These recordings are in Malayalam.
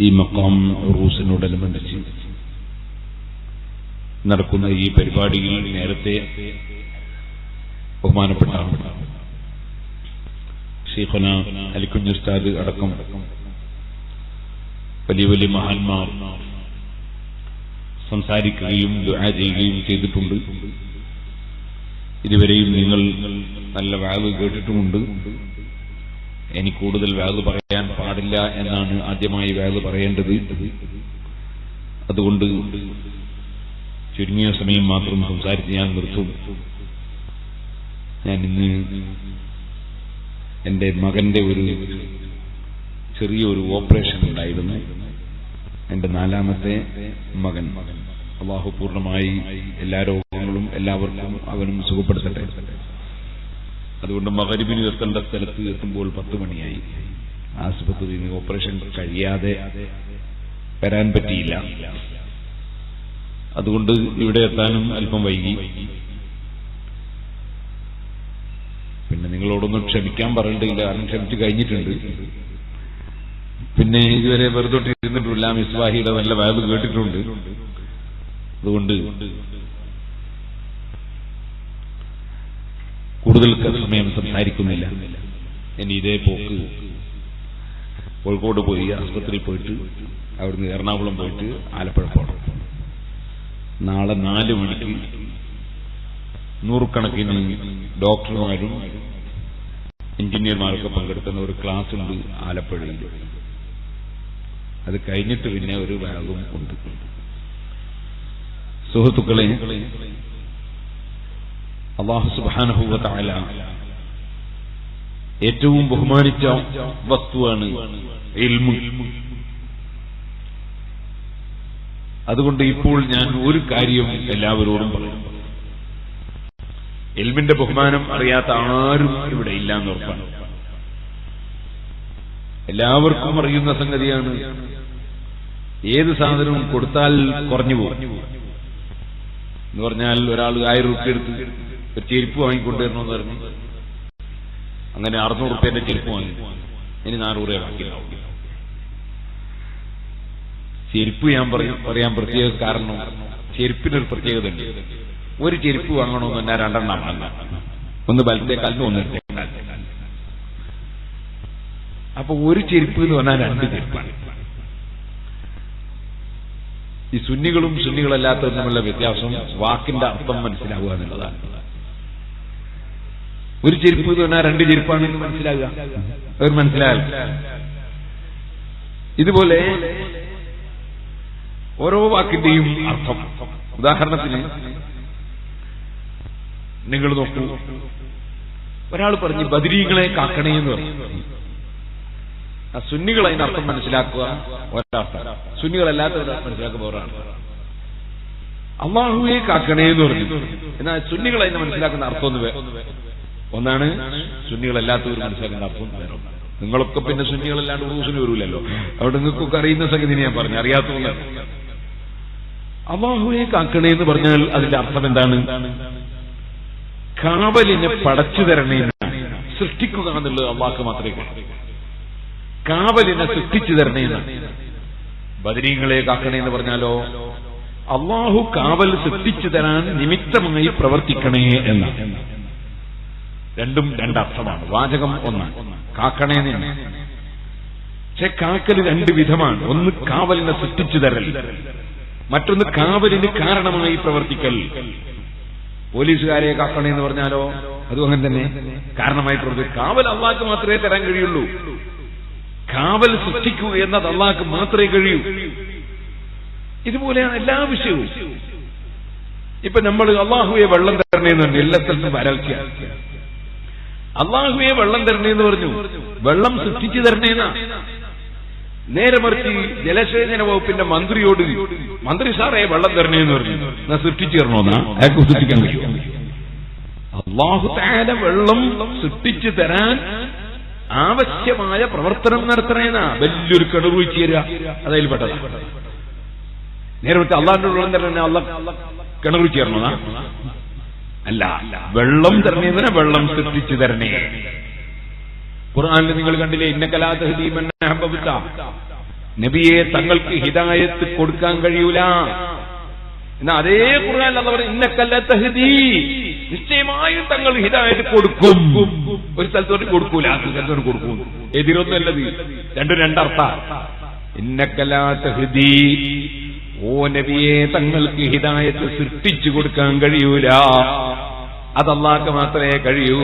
ഈ മഖാം ഉറൂസിനോടനുബന്ധിച്ച് നടക്കുന്ന ഈ പരിപാടിയിൽ നേരത്തെ ബഹുമാനപ്പെട്ട ശൈഖുന അലിക്കുഞ്ഞ് ഉസ്താദ് അടക്കം വലിയ വലിയ മഹാന്മാർ സംസാരിക്കുകയും ദുആ ചെയ്യുകയും ചെയ്തിട്ടുണ്ട്. ഇതുവരെയും നിങ്ങൾ നല്ല വാഗ് കേട്ടിട്ടുമുണ്ട്. എനിക്ക് കൂടുതൽ വാഗ് പറയാൻ പാടില്ല എന്നാണ് ആദ്യമായി വാഗ് പറയേണ്ടത്. അതുകൊണ്ട് ചുരുങ്ങിയ സമയം മാത്രം സംസാരിച്ച് ഞാൻ നിർത്തും. ഞാൻ ഇന്ന് എന്റെ മകന്റെ ഒരു ചെറിയൊരു ഓപ്പറേഷൻ ഉണ്ടായിരുന്നു. എന്റെ 4ാമത്തെ മകൻ. അല്ലാഹു പൂർണ്ണമായി എല്ലാ രോഗങ്ങളും എല്ലാവർക്കും അവനും സുഖപ്പെടുത്തട്ടെ. അതുകൊണ്ട് മഗ്‌രിബിന് എത്തേണ്ട സ്ഥലത്ത് എത്തുമ്പോൾ 10 മണിയായി. ആശുപത്രിയിൽ നിന്ന് ഓപ്പറേഷൻ കഴിയാതെ വരാൻ പറ്റിയില്ല. അതുകൊണ്ട് ഇവിടെ എത്താനും അല്പം വൈകി. പിന്നെ നിങ്ങളോടൊന്നും ക്ഷമിക്കാൻ പറയേണ്ടതില്ല, കാരണം ക്ഷമിച്ചു കഴിഞ്ഞിട്ടുണ്ട്. പിന്നെ ഇതുവരെ വെറുതെ ഇരുന്നിട്ടില്ല. മിസ്ബാഹിയുടെ നല്ല വാവ് കേട്ടിട്ടുണ്ട്. അതുകൊണ്ട് കൂടുതൽ സമയം സംസാരിക്കുന്നില്ല. ഇനി ഇതേ പോക്ക് കോഴിക്കോട് പോയി ആശുപത്രിയിൽ പോയിട്ട് അവിടുന്ന് എറണാകുളം പോയിട്ട് ആലപ്പുഴ പോകണം. നാളെ 4 മണിക്ക് നൂറുകണക്കിന് ഡോക്ടർമാരും എഞ്ചിനീയർമാരൊക്കെ പങ്കെടുക്കുന്ന ഒരു ക്ലാസ് ഉണ്ട് ആലപ്പുഴയിൽ. അത് കഴിഞ്ഞിട്ട് പിന്നെ ഒരു വാഗും ഉണ്ട്. സുഹൃത്തുക്കളെ, അല്ലാഹു സുബ്ഹാനഹു വ തആല ഏറ്റവും ബഹുമാനിച്ച വസ്തുവാണ് ഇൽമ്. അതുകൊണ്ട് ഇപ്പോൾ ഞാൻ ഒരു കാര്യം എല്ലാവരോടും പറയും. ഇൽമിന്റെ ബഹുമാനം അറിയാത്ത ആരും ഇവിടെ ഇല്ല എന്ന് ഉറപ്പാണ്. എല്ലാവർക്കും അറിയുന്ന സംഗതിയാണ്. ഏത് സാധനവും കൊടുത്താൽ കുറഞ്ഞു പോകും എന്ന് പറഞ്ഞാൽ, ഒരാൾ 1000 രൂപ എടുത്ത് ഒരു ചെരുപ്പ് വാങ്ങിക്കൊണ്ടുവരണമെന്ന് പറഞ്ഞു. അങ്ങനെ 600 രൂപയുടെ ചെരുപ്പ് വാങ്ങി. ഇനി 400 രൂപ ബാക്കിയുണ്ടാവും. ചെരുപ്പ് ഞാൻ പറയാൻ പ്രത്യേക കാരണം, ചെരുപ്പിനൊരു പ്രത്യേകത ഉണ്ട്. ഒരു ചെരുപ്പ് വാങ്ങണമെന്ന് പറഞ്ഞാൽ 2 എണ്ണം വാങ്ങാം. ഒന്ന് വലത്തെ കാലിന്, ഒന്ന് ഇടത്തെ കാലിന്. അപ്പൊ ഒരു ചെരുപ്പ് എന്ന് പറഞ്ഞാൽ 2 ചെരുപ്പാണ്. ഈ സുന്നികളും സുന്നികളല്ലാത്തവരും തമ്മിലുള്ള വ്യത്യാസം വാക്കിന്റെ അർത്ഥം മനസ്സിലാവുക എന്നുള്ളതാണ്. ഒരു ചെരുപ്പ് എന്ന് പറഞ്ഞാൽ 2 ചെരുപ്പാണെന്ന് മനസ്സിലാകുക, അവർ മനസ്സിലാകില്ല. ഇതുപോലെ ഓരോ വാക്കിന്റെയും അർത്ഥം. ഉദാഹരണത്തിന് നിങ്ങൾ നോക്കൂ, ഒരാൾ പറഞ്ഞ് ബദരീങ്ങളെ കാക്കണേ എന്ന് പറഞ്ഞു. സുന്നികൾ അതിന്റെ അർത്ഥം മനസ്സിലാക്കുക ഒരർത്ഥം, സുന്നികളല്ലാത്തവർ മനസ്സിലാക്കുക ഒരാൾ. അല്ലാഹുവെ കാക്കണേ എന്ന് പറഞ്ഞു. എന്നാൽ സുന്നികൾ അതിനെ മനസ്സിലാക്കുന്ന അർത്ഥം ഒന്നാണ്, സുന്നികളല്ലാത്തവർ മനസ്സിലാക്കുന്ന അർത്ഥം വേറെ. നിങ്ങളൊക്കെ പിന്നെ സുന്നികളല്ലാണ്ട് ഉറൂസിന് വരൂലല്ലോ. അവിടെ നിങ്ങൾക്കൊക്കെ അറിയുന്ന സംഗതി ഞാൻ പറഞ്ഞു, അറിയാത്തതുകൊണ്ട്. അല്ലാഹുവെ കാക്കണേ എന്ന് പറഞ്ഞാൽ അതിന്റെ അർത്ഥം എന്താണ്? കാവലിനെ പടച്ചു തരണേ, സൃഷ്ടിക്കുക എന്നുള്ളത് അള്ളാഹ്ക്ക് മാത്രമേ കഴിയൂ. കാവലിനെ സൃഷ്ടിച്ചു തരണേ എന്നാണ്. ബദരീങ്ങളെ കാക്കണേ എന്ന് പറഞ്ഞാലോ, അള്ളാഹു കാവൽ സൃഷ്ടിച്ചു തരാൻ നിമിത്തമായി പ്രവർത്തിക്കണേ എന്നാണ്. രണ്ടും 2 അർത്ഥമാണ്. വാചകം ഒന്നാണ്, കാക്കണേ എന്നാണ്. പക്ഷെ കാക്കൽ 2 വിധമാണ്. ഒന്ന് കാവലിനെ സൃഷ്ടിച്ചു തരൽ, മറ്റൊന്ന് കാവലിന് കാരണമായി പ്രവർത്തിക്കൽ. പോലീസുകാരെ കാക്കണേ എന്ന് പറഞ്ഞാലോ അതും അങ്ങനെ തന്നെ, കാരണമായി പ്രവർത്തിക്കും. കാവൽ അള്ളാഹ്ക്ക് മാത്രമേ തരാൻ കഴിയുള്ളൂ. കാവൽ സൃഷ്ടിക്കുക എന്നത് അള്ളാഹ്ക്ക് മാത്രമേ കഴിയൂ. ഇതുപോലെയാണ് എല്ലാ വിഷയവും. ഇപ്പൊ നമ്മൾ അള്ളാഹുവെ വെള്ളം തരണേന്ന് പറഞ്ഞു, എല്ലാ സ്ഥലത്തും വരൾച്ചയാണ്. അള്ളാഹുവെ വെള്ളം തരണേന്ന് പറഞ്ഞു, വെള്ളം സൃഷ്ടിച്ചു തരണേന്നാ. നേരെ മറിച്ച് ജലസേചന വകുപ്പിന്റെ മന്ത്രിയോട്, മന്ത്രി സാറേ വെള്ളം തരണേന്ന് പറഞ്ഞു, എന്നാ സൃഷ്ടിച്ചു തരണോന്നാ? അയാൾക്ക് സൃഷ്ടിക്കാൻ കഴിയും? അല്ലാഹു തആല വെള്ളം സൃഷ്ടിച്ചു തരാൻ ആവശ്യമായ പ്രവർത്തനം നടത്തണേന്നാ. വലിയൊരു കിണർ കുഴിച്ചു തരിക, അതിൽ പെട്ടതാ. നേരെ മറിച്ച് അള്ളാഹിന്റെ വെള്ളം തരണേ, അള്ളാഹ് കിണർ കുഴിച്ചു തരണോന്നാ? അല്ല, വെള്ളം തരണേന്ന്, വെള്ളം സൃഷ്ടിച്ചു തരണേ. ഖുർആനിൽ നിങ്ങൾ കണ്ടില്ലേ, ഇന്നക ലാ തഹ്ദീ മൻ അഹ്ബബ്ത, നബിയെ തങ്ങൾക്ക് ഹിദായത്ത് കൊടുക്കാൻ കഴിയൂല. എന്നാ അതേ ഖുർആനിൽ അല്ലാഹു പറഞ്ഞു ഇന്നക ലതഹ്ദീ, നിശ്ചയമായും തങ്ങൾ ഹിദായത്ത് കൊടുക്കും. ഒരു സ്ഥലത്തോട്ട് കൊടുക്കൂല, ആ സ്ഥലത്തോട്ട് കൊടുക്കും. എതിരൊന്നല്ലത്, രണ്ടും രണ്ടർത്ഥ. ഇന്നക ലതഹ്ദീ, ഓ നബിയെ തങ്ങൾക്ക് ഹിദായത്ത് സൃഷ്ടിച്ചു കൊടുക്കാൻ കഴിയൂല, അത് അല്ലാഹുക്ക് മാത്രമേ കഴിയൂ.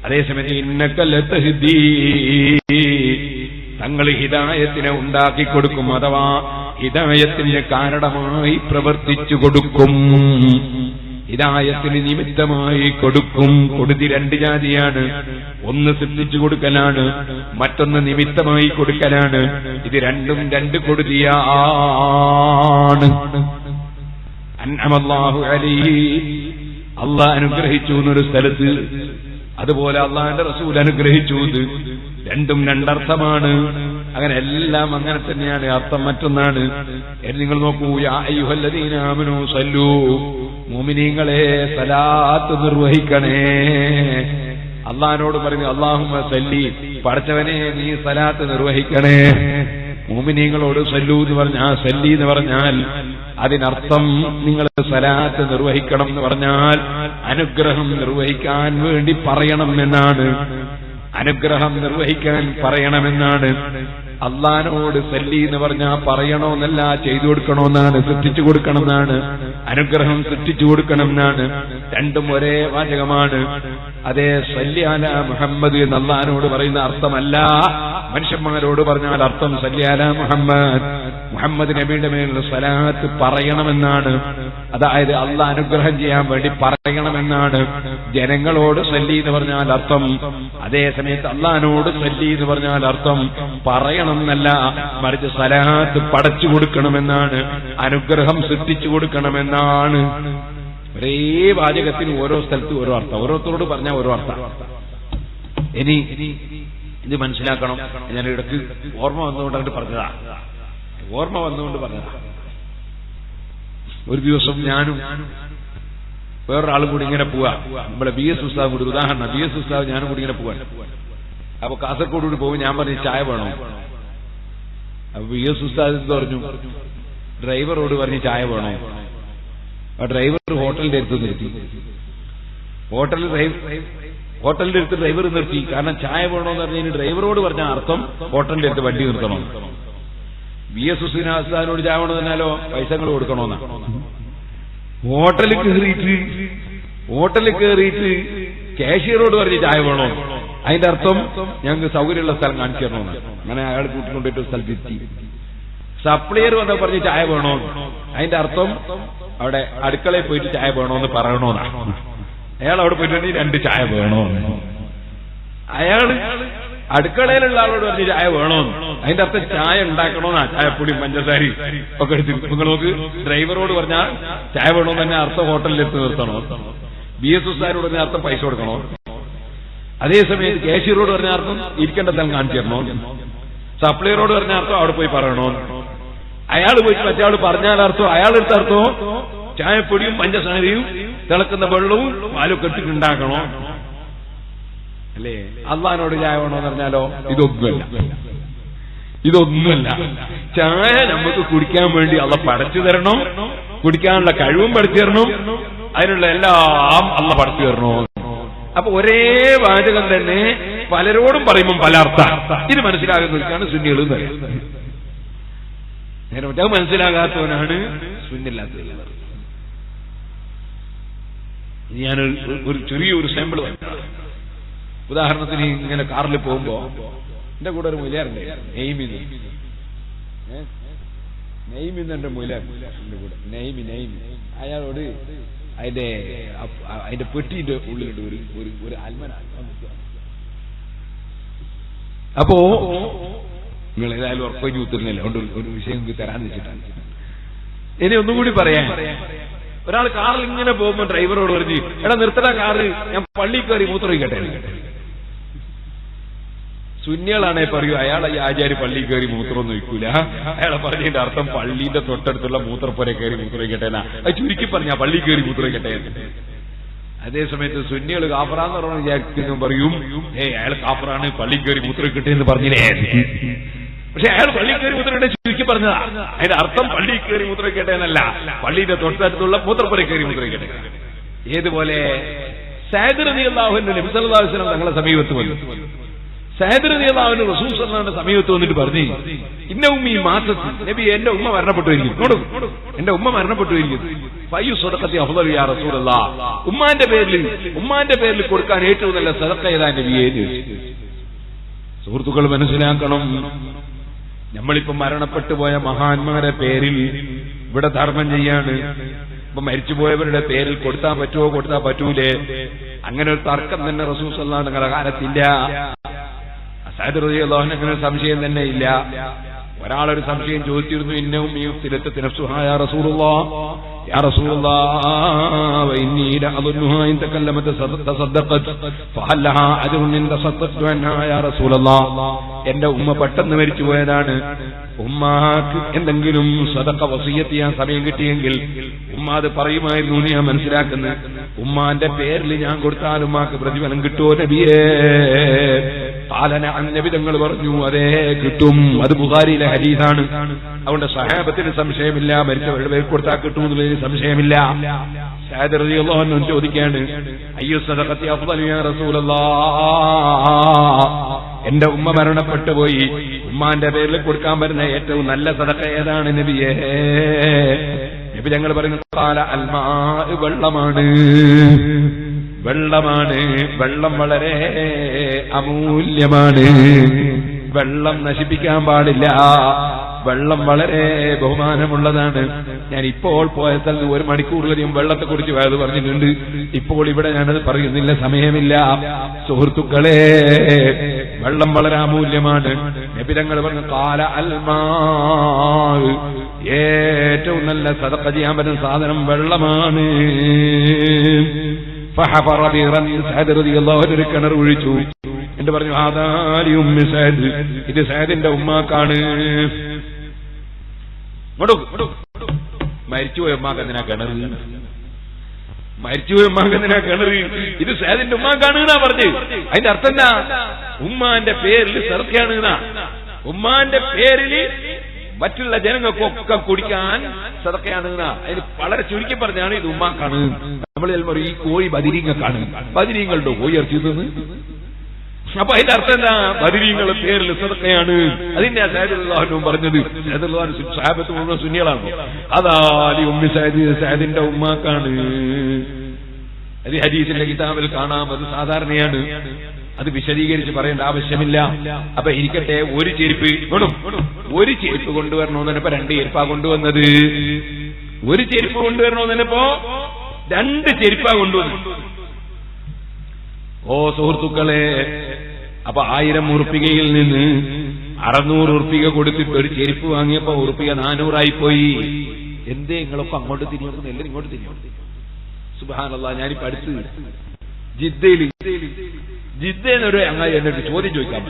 അതേസമയത്ത് ഇന്നക ലതഹ്ദീ, തങ്ങൾ ഹിദായത്തിനെ ഉണ്ടാക്കി കൊടുക്കും, അഥവാ ഹിദായത്തിന് കാരണമായി പ്രവർത്തിച്ചു കൊടുക്കും, ഹിദായത്തിന് നിമിത്തമായി കൊടുക്കും. കൊടുതി രണ്ട് ജാതിയാണ്. ഒന്ന് സൃഷ്ടിച്ചു കൊടുക്കലാണ്, മറ്റൊന്ന് നിമിത്തമായി കൊടുക്കലാണ്. ഇത് രണ്ടും രണ്ട് കൊടുതിയാണ്. അൻഅമല്ലാഹു അലൈഹി, അല്ലാഹ് അനുഗ്രഹിച്ചു എന്നൊരു സ്ഥലത്ത്, അതുപോലെ അള്ളാഹുവിന്റെ റസൂൽ അനുഗ്രഹിച്ചു. രണ്ടും രണ്ടർത്ഥമാണ്. അങ്ങനെ എല്ലാം അങ്ങനെ തന്നെയാണ്. അർത്ഥം മറ്റൊന്നാണ്. നിങ്ങൾ നോക്കൂ, യാ അയ്യുഹല്ലദീന ആമനൂ സല്ലൂ, മുഅ്മിനീങ്ങളെ സലാത്ത് നിർവഹിക്കണേ. അള്ളാഹിനോട് പറഞ്ഞു അല്ലാഹുമ്മ സല്ലി, പടച്ചവനെ നീ സലാത്ത് നിർവഹിക്കണേ. മുഅ്മിനീങ്ങളോട് സല്ലൂ എന്ന് പറഞ്ഞാൽ, സല്ലി എന്ന് പറഞ്ഞാൽ അതിനർത്ഥം നിങ്ങൾ സലാത്ത് നിർവഹിക്കണം എന്ന് പറഞ്ഞാൽ അനുഗ്രഹം നിർവഹിക്കാൻ വേണ്ടി പറയണം എന്നാണ്. അനുഗ്രഹം നിർവഹിക്കാൻ പറയണമെന്നാണ്. അള്ളാഹിനോട് സല്ലി എന്ന് പറഞ്ഞാൽ പറയണമെന്നല്ല, ചെയ്തു കൊടുക്കണമെന്നാണ്, സൃഷ്ടിച്ചു കൊടുക്കണമെന്നാണ്. അനുഗ്രഹം സൃഷ്ടിച്ചു കൊടുക്കണമെന്നാണ്. രണ്ടും ഒരേ വാചകമാണ്. അതേ സല്ലി അലാ മുഹമ്മദ് എന്ന് അള്ളാഹിനോട് പറയുന്ന അർത്ഥമല്ല, മനുഷ്യന്മാരോട് പറഞ്ഞാൽ അർത്ഥം സല്ലി അലാ മുഹമ്മദ്, മുഹമ്മദ് നബിയുടെ മേലുള്ള സലാത്ത് പറയണമെന്നാണ്. അതായത് അള്ളാഹ് അനുഗ്രഹം ചെയ്യാൻ വേണ്ടി പറയണമെന്നാണ്. ജനങ്ങളോട് സല്ലി എന്ന് പറഞ്ഞാൽ അർത്ഥം, അതേ സമയത്ത് അള്ളാഹിനോട് സല്ലി എന്ന് പറഞ്ഞാൽ അർത്ഥം പറയണമെന്നല്ല, മറിച്ച് സലാത്ത് പടച്ചു കൊടുക്കണമെന്നാണ്, അനുഗ്രഹം സൃഷ്ടിച്ചു കൊടുക്കണമെന്നാണ്. ഒരേ വാചകത്തിന് ഓരോ സ്ഥലത്ത് ഓരോ അർത്ഥം, ഓരോരുത്തരോട് പറഞ്ഞാൽ ഓരോ അർത്ഥം. ഇനി ഇത് മനസ്സിലാക്കണം. ഞാൻ ഇടയ്ക്ക് ഓർമ്മ വന്നുകൊണ്ട് പറഞ്ഞതാ, ഓർമ്മ വന്നുകൊണ്ട് പറഞ്ഞതാ. ഒരു ദിവസം ഞാനും വേറൊരാളും കൂടി ഇങ്ങനെ പോവാ, നമ്മളെ ബി എസ് ഉസ്താദ് കൂടി, ഉദാഹരണം ബി എസ് ഉസ്താദ് ഞാനും കൂടി ഇങ്ങനെ പോവാൻ. അപ്പൊ കാസർഗോഡ് കൂടി പോകും. ഞാൻ പറഞ്ഞു ചായ വേണോ? അപ്പൊ ബി എസ് ഉസ്താദ് എന്ന് പറഞ്ഞു, ഡ്രൈവറോട് പറഞ്ഞ് ചായ വേണോ? ആ ഡ്രൈവർ ഹോട്ടലിന്റെ അടുത്ത് നിർത്തി. ഹോട്ടലിന്റെ അടുത്ത് ഡ്രൈവർ നിർത്തി. കാരണം ചായ വേണോന്ന് പറഞ്ഞാൽ ഡ്രൈവറോട് പറഞ്ഞ അർത്ഥം ഹോട്ടലിന്റെ അടുത്ത് വണ്ടി നിർത്തണം. ബി എസ് ഉസ്താദിനോട് ചായ വേണോ തന്നാലോ പൈസകൾ കൊടുക്കണോന്നാ. ഹോട്ടലിൽ കയറിയിട്ട് കാഷ്യറോട് പറഞ്ഞ് ചായ വേണോ, അതിന്റെ അർത്ഥം ഞങ്ങൾക്ക് സൗകര്യമുള്ള സ്ഥലം കാണിച്ചു തരണമെന്നാണ്. അങ്ങനെ അയാൾ കൂട്ടിക്കൊണ്ടിട്ട് സ്ഥലത്തെത്തി. സപ്ലയർ വന്ന പറഞ്ഞ് ചായ വേണോ, അതിന്റെ അർത്ഥം അവിടെ അടുക്കളയിൽ പോയിട്ട് ചായ വേണോന്ന് പറയണോന്നാ. അയാൾ അവിടെ പോയിട്ടുണ്ടെങ്കിൽ 2 ചായ വേണോ. അയാള് അടുക്കളയിലുള്ള ആളോട് പറഞ്ഞ് ചായ വേണോന്ന്, അതിന്റെ അർത്ഥം ചായ ഉണ്ടാക്കണോന്നാ. ചായപ്പൊടിയും പഞ്ചസാരയും ഒക്കെ എടുത്ത് നിങ്ങൾ നോക്ക്. ഡ്രൈവറോട് പറഞ്ഞാൽ ചായ വേണോന്ന് തന്നെ അർത്ഥം ഹോട്ടലിലെടുത്ത് നിർത്തണോ. ബി എസ് ഉസ്താദിനോട് പറഞ്ഞ അർത്ഥം പൈസ കൊടുക്കണോ. അതേസമയത്ത് കാഷ്യറോട് പറഞ്ഞ അർത്ഥം ഇരിക്കേണ്ട സ്ഥലം കാണിച്ചു തരണോ. സപ്ലയറോട് പറഞ്ഞ അർത്ഥം അവിടെ പോയി പറയണോ. അയാൾ പോയിട്ട് മറ്റേ പറഞ്ഞാൽ അർത്ഥം, അയാളെടുത്ത അർത്ഥം ചായപ്പൊടിയും പഞ്ചസാരയും തിളക്കുന്ന വെള്ളവും പാലും കെട്ടിട്ടുണ്ടാക്കണോ അല്ലേ. അള്ളാഹിനോട് ചായ വേണോന്ന് പറഞ്ഞാലോ ഇതൊന്നുമല്ല. ചായ നമുക്ക് കുടിക്കാൻ വേണ്ടി അള്ളാഹ് പടച്ചു തരണം, കുടിക്കാനുള്ള കഴിവും പഠിച്ചു തരണം, അതിനുള്ള എല്ലാം അള്ളാഹ് പഠിച്ചു തരണോ. അപ്പൊ ഒരേ വാചകം തന്നെ പലരോടും പറയുമ്പോൾ പല അർത്ഥം. ഇത് മനസ്സിലാകുന്നവർക്കാണ് സുന്നികൾ എന്ന് പറയുന്നത്. നേരെ മറ്റേ മനസ്സിലാകാത്തവനാണ് സുന്നില്ലാത്തത്. ഞാനൊരു ചെറിയൊരു സാമ്പിൾ പറയാം. ഉദാഹരണത്തിന് ഇങ്ങനെ കാറിൽ പോകുമ്പോ എന്റെ കൂടെ ഒരു മൊയിലാറുണ്ട്, നെയ്മിന്ന് എന്റെ മൊയിലാറിന്റെ കൂടെ നെയ്മി. അയാളോട് അതിന്റെ പെട്ടിന്റെ ഉള്ളിലുണ്ട് ഒരു അൽമന. അപ്പോ നിങ്ങൾ ഏതായാലും ഉറപ്പഞ്ഞു കുത്തുന്നില്ല, അതുകൊണ്ട് ഒരു വിഷയം തരാന്ന് വെച്ചിട്ടാണ്. ഇനി ഒന്നും കൂടി പറയാം. ഒരാൾ കാറിൽ ഇങ്ങനെ പോകുമ്പോൾ ഡ്രൈവറോട് പറഞ്ഞു, എടാ നിർത്തട കാറ്, ഞാൻ പള്ളിയിൽ കയറി മൂത്രമൊഴിക്കട്ടെ. സുന്നികളാണെ പറയൂ അയാൾ ഈ ആചാര്യ പള്ളിയിൽ കയറി മൂത്രമൊന്നും ഒഴിക്കൂല. അയാളെ പറഞ്ഞതിന്റെ അർത്ഥം പള്ളിന്റെ തൊട്ടടുത്തുള്ള മൂത്രപ്പുര കയറി മൂത്രമൊഴിക്കട്ടെ എന്നാ. അത് ചുരുക്കി പറഞ്ഞാ പള്ളി കയറി മൂത്രമൊഴിക്കട്ടെ. അതേസമയത്ത് സുന്നികൾ കാഫറാന്ന് പറഞ്ഞു വിചാരിക്കുന്നു, പറയും അയാൾ കാഫറാണ്, പള്ളി കയറി മൂത്രമൊഴിക്കട്ടെ എന്ന് പറഞ്ഞില്ലേ. പക്ഷെ അയാൾ പള്ളി കയറി മൂത്രയുടെ ചുരുക്കി പറഞ്ഞതാ. അതിന്റെ അർത്ഥം പള്ളി കയറി മൂത്രയ്ക്കട്ടെന്നല്ല, പള്ളിയുടെ തൊട്ടടുത്തുള്ള മൂത്രപ്പുര കയറി മൂത്രയ്ക്കട്ടെ. ഏതുപോലെ സഅദ് റളിയല്ലാഹു അൻഹു നബി സല്ലല്ലാഹു അലൈഹി വസല്ലം തങ്ങളുടെ സമീപത്ത് വന്നു. സഅദ് റളിയല്ലാഹു അൻഹു റസൂൽ സല്ലല്ലാഹു അലൈഹി വസല്ലം സമീപത്ത് വന്നിട്ട് പറഞ്ഞു, ഇന്ന ഉമ്മി മാതത്ത്, നബി എന്റെ ഉമ്മ മരണപ്പെട്ടുവരിക്കുന്നു, എന്റെ ഉമ്മ മരണപ്പെട്ടുവരിക്കുന്നു. ഫയ്യു സദഖത്തി അഫ്ളൽ യാ റസൂലല്ലാഹ്, ഉമ്മാന്റെ പേരിൽ കൊടുക്കാൻ ഏറ്റവും നല്ല സദഖ ഏതാ നബിയേ? സുഹൃത്തുക്കൾ മനസ്സിലാക്കണം, നമ്മളിപ്പോ മരണപ്പെട്ടു പോയ മഹാന്മാരെ പേരിൽ ഇവിടെ ധർമ്മം ചെയ്യാണ്. ഇപ്പൊ മരിച്ചുപോയവരുടെ പേരിൽ കൊടുത്താൽ പറ്റുമോ, കൊടുത്താൽ പറ്റൂലേ? അങ്ങനെ ഒരു തർക്കം തന്നെ റസൂൽ സല്ലല്ലാഹു അലൈഹി വസല്ലം കാലത്തില്ല. സഅദ് റളിയല്ലാഹു അൻഹു അങ്ങനെ സംശയം തന്നെ ഇല്ല. ഒരാളൊരു സംശയം ചോദിച്ചിരുന്നു, ഇന്നവും ഈ തിലത്ത് നഫ്സുഹാ യാ റസൂലുള്ളാഹ്, യാ റസൂലുള്ളാഹ് വഇന്നീ ലഅظنها ഇൻ തകല്ലമത തസദ്ദഖത് ഫഹൽ ലഹാ അജ്റുൻ ഇൻ തസദ്ദഖതു അൻഹാ യാ റസൂലുള്ളാഹ്. എന്റെ ഉമ്മ പെട്ടെന്ന് മരിച്ചു പോയതാണ്, ഉമ്മാക്ക് എന്തെങ്കിലും സദഖ വസിയത്ത് ചെയ്യാൻ സമയം കിട്ടിയെങ്കിൽ ഉമ്മ അത് പറയുമായിരുന്നു എന്ന് ഞാൻ മനസ്സിലാക്കുന്നത്. ഉമ്മാന്റെ പേരിൽ ഞാൻ കൊടുത്താൽ ഉമ്മാക്ക് പ്രതിഫലം കിട്ടുമോ നബിയേ? കാലന നബി തങ്ങൾ പറഞ്ഞു, അതേ കിട്ടും. അത് ബുഖാരിയിലെ ഹദീസാണ്. അതുകൊണ്ട് സഹാബത്തിന് സംശയമില്ല, മരിച്ചവരുടെ പേര് കൊടുത്താൽ കിട്ടുമെന്നുള്ളതിന് സംശയമില്ല. സഅദ് റളിയല്ലാഹു അൻഹു ചോദിക്കാണ്, അയ്യോ സദഖത്തി അഫ്ളലു യാ റസൂലല്ലാഹ്, എന്റെ ഉമ്മ മരണപ്പെട്ടു പോയി, ഉമ്മാന്റെ പേരിൽ കൊടുക്കാൻ പറ്റുന്ന ഏറ്റവും നല്ല സദഖ ഏതാണ് നബിയേ? നബി ഞങ്ങൾ പറയുന്നു, ഖാല അൽമാ, വെള്ളമാണ്, വെള്ളമാണ്. വെള്ളം വളരെ അമൂല്യമാണ്, വെള്ളം നശിപ്പിക്കാൻ പാടില്ല, വെള്ളം വളരെ ബഹുമാനമുള്ളതാണ്. ഞാൻ ഇപ്പോൾ പോയ സ്ഥലത്ത് 1 മണിക്കൂറിലധികം വെള്ളത്തെ കുറിച്ച് അത് പറഞ്ഞിട്ടുണ്ട്. ഇപ്പോൾ ഇവിടെ ഞാനത് പറയുന്നില്ല, സമയമില്ല. സുഹൃത്തുക്കളെ, വെള്ളം വളരെ അമൂല്യമാണ്. നബി തങ്ങൾ പറഞ്ഞു, ഖാല അൽമാ, ഏറ്റവും നല്ല സദഖ ചെയ്യാൻ പറ്റുന്ന സാധനം വെള്ളമാണ്. ഫഹഫറ ബിറൻ, സഅദ് റളിയല്ലാഹു അൻഹു ഒരു കിണർ ഒഴിച്ചു. എന്നിട്ട് പറഞ്ഞു, ഹാദാലി ഉമ്മി സഅദ്, ഇത് സഅദിന്റെ ഉമ്മാക്കാണ്. മരിച്ചുപോയ ഉമ്മാക്ക് എന്തിനാ കിണർ? മരിച്ചുപോയ ഉമ്മാക്ക് എന്തിനാ കിണർ? ഇത് സഅദിന്റെ ഉമ്മാക്കാണ് എന്നാ പറഞ്ഞു. അതിന്റെ അർത്ഥം എന്താ? ഉമ്മാന്റെ പേരിൽ സദഖയാണ് എന്നാ. ഉമ്മാന്റെ പേരിൽ മറ്റുള്ള ജനങ്ങൾക്കൊക്കെ കുടിക്കാൻ സദഖയാണ് എന്നാ. അതിന് വളരെ ചുരുക്കി പറഞ്ഞാണ് ഇത് ഉമ്മാക്കാണ്. നമ്മൾ ചിലപ്പോൾ ഈ കോഴി ബദിരീങ്ങൾക്കാണ്, ബദിരീങ്ങളുടെ കോഴി ഇറച്ചി തിന്ന്. അപ്പൊ അതിന്റെ അർത്ഥം എന്താ? ബദിരീങ്ങളുടെ പേരിൽ സദഖയാണ്. അതിന്റെ സഅദ് റളിയല്ലാഹു അൻഹു പറഞ്ഞത്. സഅദ് റളിയല്ലാഹു അൻഹു സഹാബത്ത് മുഴുവൻ സുന്നികളാണ്. അതാലി ഉമ്മി സഅദ്, സഅദിന്റെ ഉമ്മാക്കാണ്. അത് ഹദീസിന്റെ കിതാബിൽ കാണാം. അത് സാധാരണയാണ്, അത് വിശദീകരിച്ച് പറയേണ്ട ആവശ്യമില്ല. അപ്പൊ ഇരിക്കട്ടെ, ഒരു ചെരുപ്പ് കൊണ്ടുവരണമെന്നപ്പോ 2 ചെരുപ്പാ കൊണ്ടുവന്നത്. ഒരു ചെരുപ്പ് കൊണ്ടുവരണമെന്നപ്പോ 2 ചെരുപ്പാ കൊണ്ടുവന്നു. ഓ സുഹൃത്തുക്കളെ, അപ്പൊ 1000 ഉറുപ്പികയിൽ നിന്ന് 600 ഉറുപ്പിക കൊടുത്തിട്ട് ഒരു ചെരുപ്പ് വാങ്ങിയപ്പോ ഉറുപ്പിക 400 പോയി. എന്തേ നിങ്ങളൊക്കെ അങ്ങോട്ട് തിരിഞ്ഞോട്ട്, എല്ലാവരും ഇങ്ങോട്ട് തിരിഞ്ഞോട്ട്. സുബ്ഹാനല്ലാഹ്, ഞാനിപ്പോ അടുത്ത് ജിദ്ദയിലൊരു അങ്ങായി എന്നിട്ട് ചോദ്യം ചോദിക്കാൻ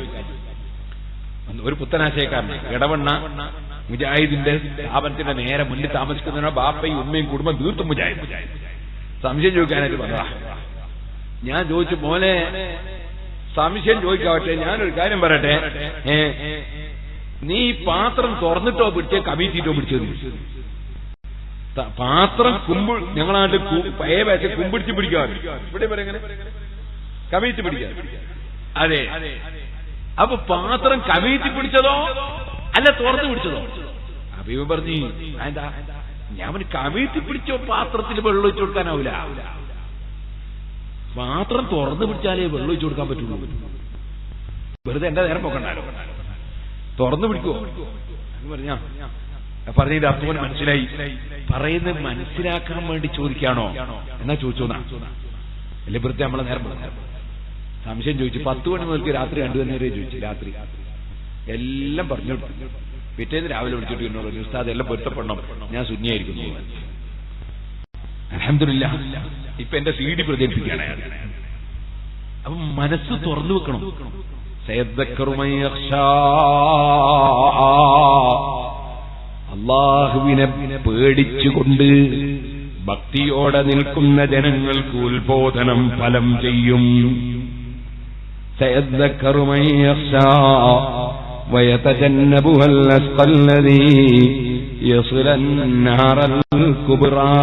ഒരു പുത്തനാശയക്കാരന്, ഇടവണ്ണ മുജാഹിദിന്റെ സ്ഥാപനത്തിന്റെ നേരെ മുന്നിൽ താമസിക്കുന്നതിനോ ബാപ്പയും ഉമ്മയും കുടുംബം തീർത്തും മുജാഹിദ്. സംശയം ചോദിക്കാനായിട്ട് പറഞ്ഞതാ. ഞാൻ ചോദിച്ചു, മോനെ സംശയം ചോദിക്കാവട്ടെ, ഞാനൊരു കാര്യം പറയട്ടെ, നീ പാത്രം തുറന്നിട്ടോ പിടിച്ചേ കമീറ്റിട്ടോ പിടിച്ചത്? പാത്രം ഞങ്ങളാണ്ട് പഴയ ബാച്ച് കുമ്പിടിച്ച് പിടിക്കാറ്, ഇവിടെ പറയുന്നത് കമീറ്റി പിടിക്കാൻ. അതെ, അപ്പൊ പാത്രം കമീറ്റി പിടിച്ചതോ അല്ല തുറന്നു പിടിച്ചതോ? അപ്പൊ ഇവ പറഞ്ഞു, എന്താ ഞാൻ കമീറ്റി പിടിച്ചോ പാത്രത്തിൽ വെള്ളം ഒഴിച്ചു കൊടുക്കാനാവൂല, പാത്രം തുറന്നു പിടിച്ചാലേ വെള്ളം ഒഴിച്ചു കൊടുക്കാൻ പറ്റുള്ളൂ. വെറുതെ എന്റെ നേരം പോക്കണ്ടാലോ, തുറന്നു പിടിക്കുവോ പറഞ്ഞതിന്റെ അർത്ഥം മനസ്സിലായി. പറയുന്നത് മനസ്സിലാക്കാൻ വേണ്ടി ചോദിക്കാണോ എന്നാ ചോദിച്ചോന്നാ, അല്ലെ വെറുതെ നമ്മളെ നേരം പോകാൻ സംശയം ചോദിച്ചു. 10 മണി മുതൽക്ക് രാത്രി 2 വരെ ചോദിച്ചു. രാത്രി എല്ലാം പറഞ്ഞു. പിറ്റേന്ന് രാവിലെ വിളിച്ചിട്ട് എന്നോട് പറഞ്ഞു, ഉസ്താദ് എല്ലാം പൊരുത്തപ്പെടണം, ഞാൻ സുന്നിയായിരിക്കുന്നു. അൽഹംദുലില്ലാഹ്, ഇപ്പൊ എന്റെ CD പ്രചരിപ്പിക്കുകയാണ്. അപ്പൊ മനസ്സ് തുറന്നു വെക്കണം. അല്ലാഹുവിനെ പേടിച്ചുകൊണ്ട് ഭക്തിയോടെ നിൽക്കുന്ന ജനങ്ങൾക്ക് ഉത്ബോധനം ഫലം ചെയ്യും. ويتجنبها الأشقى الذي يصل النار الكبرى.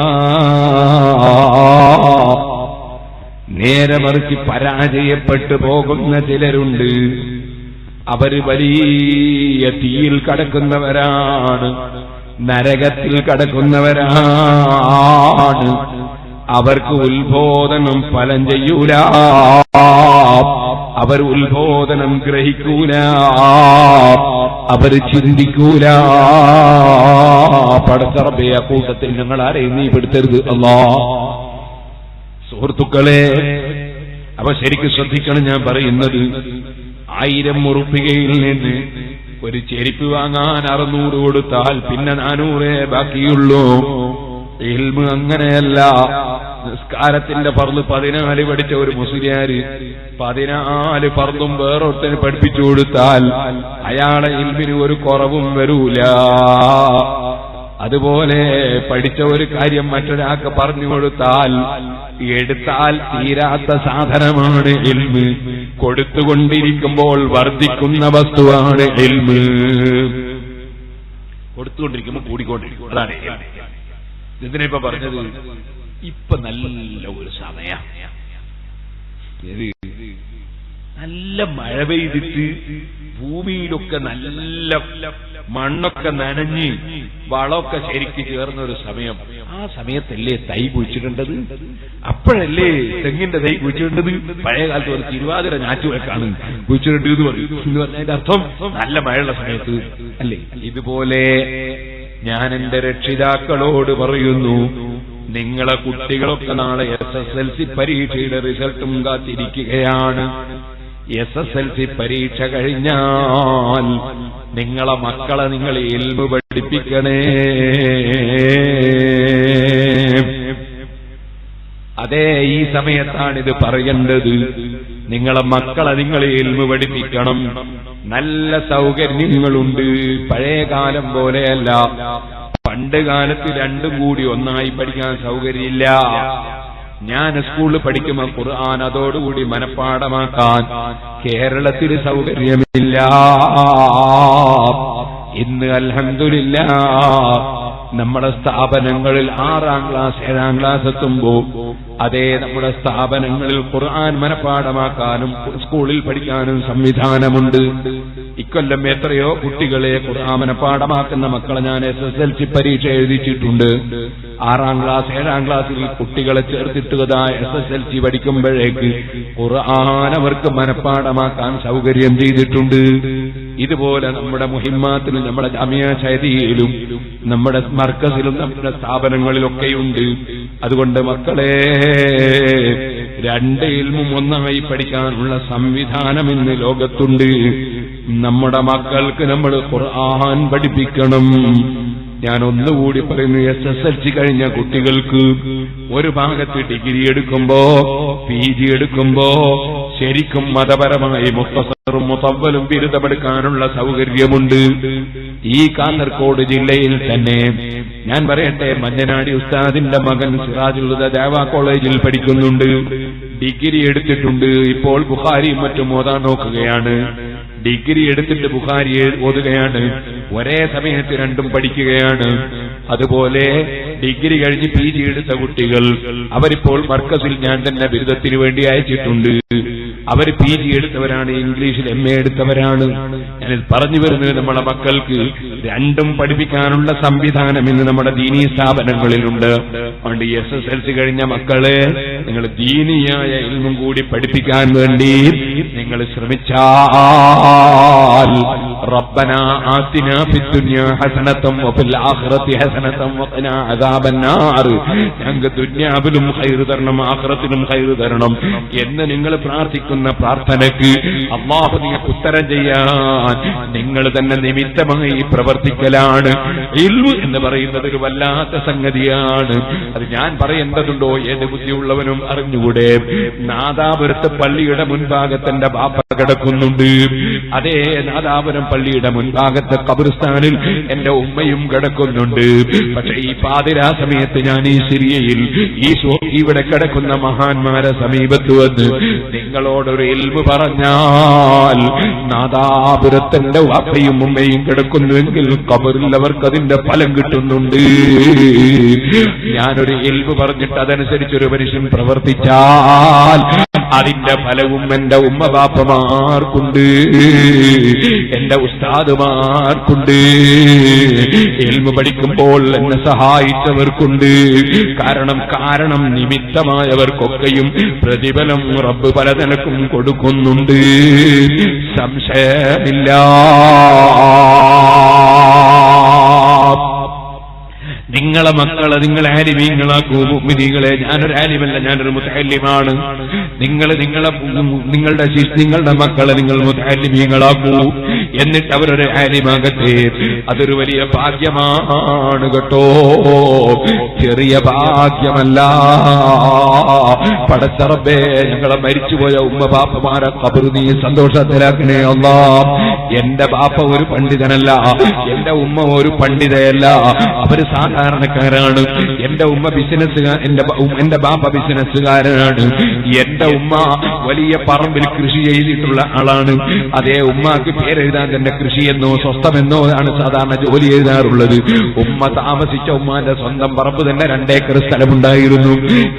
നേരെ മറിച്ച് പരാജയപ്പെട്ടു പോകുന്ന ചിലരുണ്ട്. അവർ വലിയ തീയിൽ കടക്കുന്നവരാണ്, നരകത്തിൽ കടക്കുന്നവരാണ്. അവർക്ക് ഉത്ബോധനം ഫലം ചെയ്യൂല, അവർ ഉത്ബോധനം ഗ്രഹിക്കൂല, അവർ ചിന്തിക്കൂല. പടച്ചറബേ, കൂട്ടത്തിൽ ഞങ്ങൾ ആരെയും നീ പെടുത്തരുത് അല്ലാഹ്. സുഹൃത്തുക്കളെ, അപ്പൊ ശരിക്കും ശ്രദ്ധിക്കണം ഞാൻ പറയുന്നത്. 1000 ഉറുപ്പികയിൽ നിന്ന് ഒരു ചെരുപ്പ് വാങ്ങാൻ 600 കൊടുത്താൽ പിന്നെ 400 ബാക്കിയുള്ളൂ. ഇൽമ് അങ്ങനെയല്ല. നിസ്കാരത്തിന്റെ ഫർള് 14 പഠിച്ച ഒരു മുസ്ലിയാര് 14 ഫർളും വേറൊരുത്തന് പഠിപ്പിച്ചു കൊടുത്താൽ അയാളെ ഇൽമിന് ഒരു കുറവും വരൂല. അതുപോലെ പഠിച്ച ഒരു കാര്യം മറ്റൊരാൾക്ക് പറഞ്ഞു കൊടുത്താൽ എടുത്താൽ തീരാത്ത സാധനമാണ് ഇൽമ്. കൊടുത്തുകൊണ്ടിരിക്കുമ്പോൾ വർദ്ധിക്കുന്ന വസ്തുവാണ് ഇൽമ്. കൊടുത്തുകൊണ്ടിരിക്കുമ്പോൾ കൂടിക്കൊണ്ടിരിക്കും. അതാണ് ഇതിനിപ്പോ പറഞ്ഞത്. ഇപ്പൊ നല്ല ഒരു സമയം, നല്ല മഴ പെയ്തിട്ട് ഭൂമിയിലൊക്കെ നല്ല മണ്ണൊക്കെ നനഞ്ഞ് വളമൊക്കെ ശരിക്ക് ചേർന്ന ഒരു സമയം. ആ സമയത്തല്ലേ തൈ കുഴിച്ചിടേണ്ടത്? അപ്പോഴല്ലേ തെങ്ങിന്റെ തൈ കുഴിച്ചിടേണ്ടത്? പഴയ കാലത്ത് ഒരു തിരുവാതിര ഞാറ്റുവെക്കാണ് കുഴിച്ചിടേണ്ടത് എന്ന് പറയും. എന്ന് പറഞ്ഞതിന്റെ അർത്ഥം നല്ല മഴയുള്ള സമയത്ത് അല്ലേ? ഇതുപോലെ ഞാൻ എന്റെ രക്ഷിതാക്കളോട് പറയുന്നു, നിങ്ങളെ കുട്ടികളൊക്കെ നാളെ SSLC പരീക്ഷയുടെ റിസൾട്ടും കാത്തിരിക്കുകയാണ്. SSLC പരീക്ഷ കഴിഞ്ഞാൽ നിങ്ങളെ മക്കളെ നിങ്ങൾ ഇൽമു പഠിപ്പിക്കണേ. അതെ, ഈ സമയത്താണിത് പറയേണ്ടത്. നിങ്ങളെ മക്കളെ നിങ്ങൾ ഇൽമു പഠിപ്പിക്കണം. നല്ല സൗകര്യങ്ങളുണ്ട്. പഴയ കാലം പോലെയല്ല. പണ്ട് കാലത്ത് രണ്ടും കൂടി ഒന്നായി പഠിക്കാൻ സൗകര്യമില്ല. ഞാൻ സ്കൂളിൽ പഠിക്കുമ്പോൾ ഖുർആൻ അതോടുകൂടി മനഃപ്പാഠമാക്കാൻ കേരളത്തിൽ സൗകര്യമില്ല. ഇന്ന് അൽഹംദുലില്ലാഹ് നമ്മുടെ സ്ഥാപനങ്ങളിൽ 6ാം ക്ലാസ് 7ാം ക്ലാസ് എത്തുമ്പോൾ അതേ നമ്മുടെ സ്ഥാപനങ്ങളിൽ ഖുർആൻ മനഃപ്പാഠമാക്കാനും സ്കൂളിൽ പഠിക്കാനും സംവിധാനമുണ്ട്. ഇക്കൊല്ലം എത്രയോ കുട്ടികളെ ഖുർആൻ മനഃപ്പാഠമാക്കുന്ന മക്കളെ ഞാൻ SSLC പരീക്ഷ എഴുതിച്ചിട്ടുണ്ട്. 6ാം ക്ലാസ് 7ാം ക്ലാസ്സിൽ കുട്ടികളെ ചേർത്തിട്ടുകതാ SSLC പഠിക്കുമ്പോഴേക്ക് ഖുർആൻ അവർക്ക് മനഃപ്പാഠമാക്കാൻ സൗകര്യം ചെയ്തിട്ടുണ്ട്. ഇതുപോലെ നമ്മുടെ മുഹിമ്മാത്തിലും നമ്മുടെ ജാമിയ ശൈലിയിലും നമ്മുടെ മർക്കസിലും നമ്മുടെ സ്ഥാപനങ്ങളിലൊക്കെയുണ്ട്. അതുകൊണ്ട് മക്കളെ, 2 ഇൽമും ഒന്നായി പഠിക്കാനുള്ള സംവിധാനം ഇന്ന് ലോകത്തുണ്ട്. നമ്മുടെ മക്കൾക്ക് നമ്മൾ ഖുർആൻ പഠിപ്പിക്കണം. ഞാൻ ഒന്നുകൂടി പറയുന്നു, SSLC കഴിഞ്ഞ കുട്ടികൾക്ക് ഒരു ഭാഗത്ത് ഡിഗ്രി എടുക്കുമ്പോ PG എടുക്കുമ്പോ ശരിക്കും മതപരമായി മുഖ്തസറും മുതവ്വലും ബിരുദമെടുക്കാനുള്ള സൗകര്യമുണ്ട്. ഈ കാസർഗോഡ് ജില്ലയിൽ തന്നെ ഞാൻ പറയട്ടെ, മഞ്ഞനാടി ഉസ്താദിന്റെ മകൻ സിറാജുൽ ഹുദ ദേവാ കോളേജിൽ പഠിക്കുന്നുണ്ട്. ഡിഗ്രി എടുത്തിട്ടുണ്ട്. ഇപ്പോൾ ബുഖാരിയും മറ്റും ഓതാൻ നോക്കുകയാണ്. ഡിഗ്രി എടുത്തിട്ട് ബുഖാരി ഓതുകയാണ്. ഒരേ സമയത്ത് രണ്ടും പഠിക്കുകയാണ്. അതുപോലെ ഡിഗ്രി കഴിഞ്ഞ് PG എടുത്ത കുട്ടികൾ അവരിപ്പോൾ മർക്കസിൽ ഞാൻ തന്നെ ബിരുദത്തിന് വേണ്ടി അയച്ചിട്ടുണ്ട്. അവർ PG എടുത്തവരാണ്, ഇംഗ്ലീഷിൽ MA എടുത്തവരാണ്. ഞാനിത് പറഞ്ഞു വരുന്നത്, നമ്മുടെ മക്കൾക്ക് രണ്ടും പഠിപ്പിക്കാനുള്ള സംവിധാനം ഇന്ന് നമ്മുടെ ദീനീ സ്ഥാപനങ്ങളിലുണ്ട്. അതുകൊണ്ട് SSLC കഴിഞ്ഞ മക്കളെ നിങ്ങൾ ദീനിയായ ഇൽമും കൂടി പഠിപ്പിക്കാൻ വേണ്ടി നിങ്ങൾ ശ്രമിച്ചാൽ റബ്ബനാ ആതിനാ ഫിദ്ദുനിയാ ഹസനതൻ വഫിൽ ആഖിറതി ഹസനതൻ വഖിനാ അദാബന്നാർ, ഞങ്ങൾക്ക് ദുനിയാവിലും ഖൈർ തരണം ആഖിറത്തിലും ഖൈർ തരണം എന്ന് നിങ്ങൾ പ്രാർത്ഥിക്കുന്ന പ്രാർത്ഥനയ്ക്ക് അല്ലാഹു നിങ്ങൾക്ക് ഉത്തരം ചെയ്യാൻ നിങ്ങൾ തന്നെ നിമിത്തമായി പ്രവർത്തിക്കലാണ്. ഇൽമു എന്ന് പറയുന്നത് ഒരു വല്ലാത്ത സംഗതിയാണ്. അത് ഞാൻ പറയേണ്ടതുണ്ടോ? ഏത് ബുദ്ധിയുള്ളവനും അറിഞ്ഞുകൂടെ? നാദാപുരത്ത് പള്ളിയുടെ മുൻഭാഗത്തിന്റെ ബാപ്പ കിടക്കുന്നുണ്ട്. അതേ നാദാപുരം പള്ളിയുടെ മുൻഭാഗത്തെ ഖബർസ്ഥാനിൽ എന്റെ ഉമ്മയും കിടക്കുന്നുണ്ട്. പക്ഷെ ഈ പാതിരാ സമയത്ത് ഞാൻ ഈ സിറിയയിൽ ഇവിടെ കിടക്കുന്ന മഹാന്മാരെ സമീപത്ത് വന്ന് നിങ്ങളോടൊരു ഇൽമു പറഞ്ഞാൽ നാദാപുരത്തിന്റെ വാപ്പയും ഉമ്മയും കിടക്കുന്നുവെങ്കിൽ ഖബറിൽ അവർക്ക് അതിന്റെ ഫലം കിട്ടുന്നുണ്ട്. ഞാനൊരു ഇൽമു പറഞ്ഞിട്ട് അതനുസരിച്ചൊരു മനുഷ്യൻ പ്രവർത്തിച്ചാൽ അതിന്റെ ഫലവും എന്റെ ഉമ്മ ബാപ്പമാർക്കുണ്ട്, എന്റെ ഉസ്താദുമാർക്കുണ്ട്, ഇൽമു പഠിക്കുമ്പോൾ എന്നെ സഹായിച്ചവർക്കുണ്ട്. കാരണം നിമിത്തമായവർക്കൊക്കെയും പ്രതിഫലം റബ്ബ് പല നിലക്കും കൊടുക്കുന്നുണ്ട്, സംശയമില്ല. നിങ്ങളെ മക്കളെ നിങ്ങൾ ആലിമീങ്ങളാക്കൂ. മുഅ്മിനീങ്ങളെ, ഞാനൊരു ആലിമല്ല, ഞാനൊരു മുതഅല്ലിമാണ്. നിങ്ങളുടെ മക്കളെ നിങ്ങൾ മുതഅല്ലിമീങ്ങളാക്കൂ. എന്നിട്ട് അവരൊരു ആലിമാകട്ടെ. അതൊരു വലിയ ഭാഗ്യമാണ് കേട്ടോ, ചെറിയ ഭാഗ്യമല്ല. പടച്ച റബ്ബേ, ഞങ്ങളെ മരിച്ചുപോയ ഉമ്മ ബാപ്പമാരെ ഖബർ നീ സന്തോഷത്തിലാക്കണേ അല്ലാഹ്. എന്റെ ബാപ്പ ഒരു പണ്ഡിതനല്ല, എന്റെ ഉമ്മ ഒരു പണ്ഡിതയല്ല, അവര് സാധാരണക്കാരാണ്. എന്റെ ഉമ്മ എന്റെ ബാപ്പ ബിസിനസ്സുകാരനാണ്. എന്റെ ഉമ്മ വലിയ പറമ്പിൽ കൃഷി ചെയ്തിട്ടുള്ള ആളാണ്. അതേ ഉമ്മാക്ക് പേരെഴുതാൻ തന്നെ കൃഷിയെന്നോ സ്വസ്ഥമെന്നോ ആണ് സാധാരണ ജോലി എഴുതാറുള്ളത്. ഉമ്മ താമസിച്ച ഉമ്മാന്റെ സ്വന്തം പറമ്പ് തന്നെ 2 ഏക്കർ സ്ഥലമുണ്ടായിരുന്നു.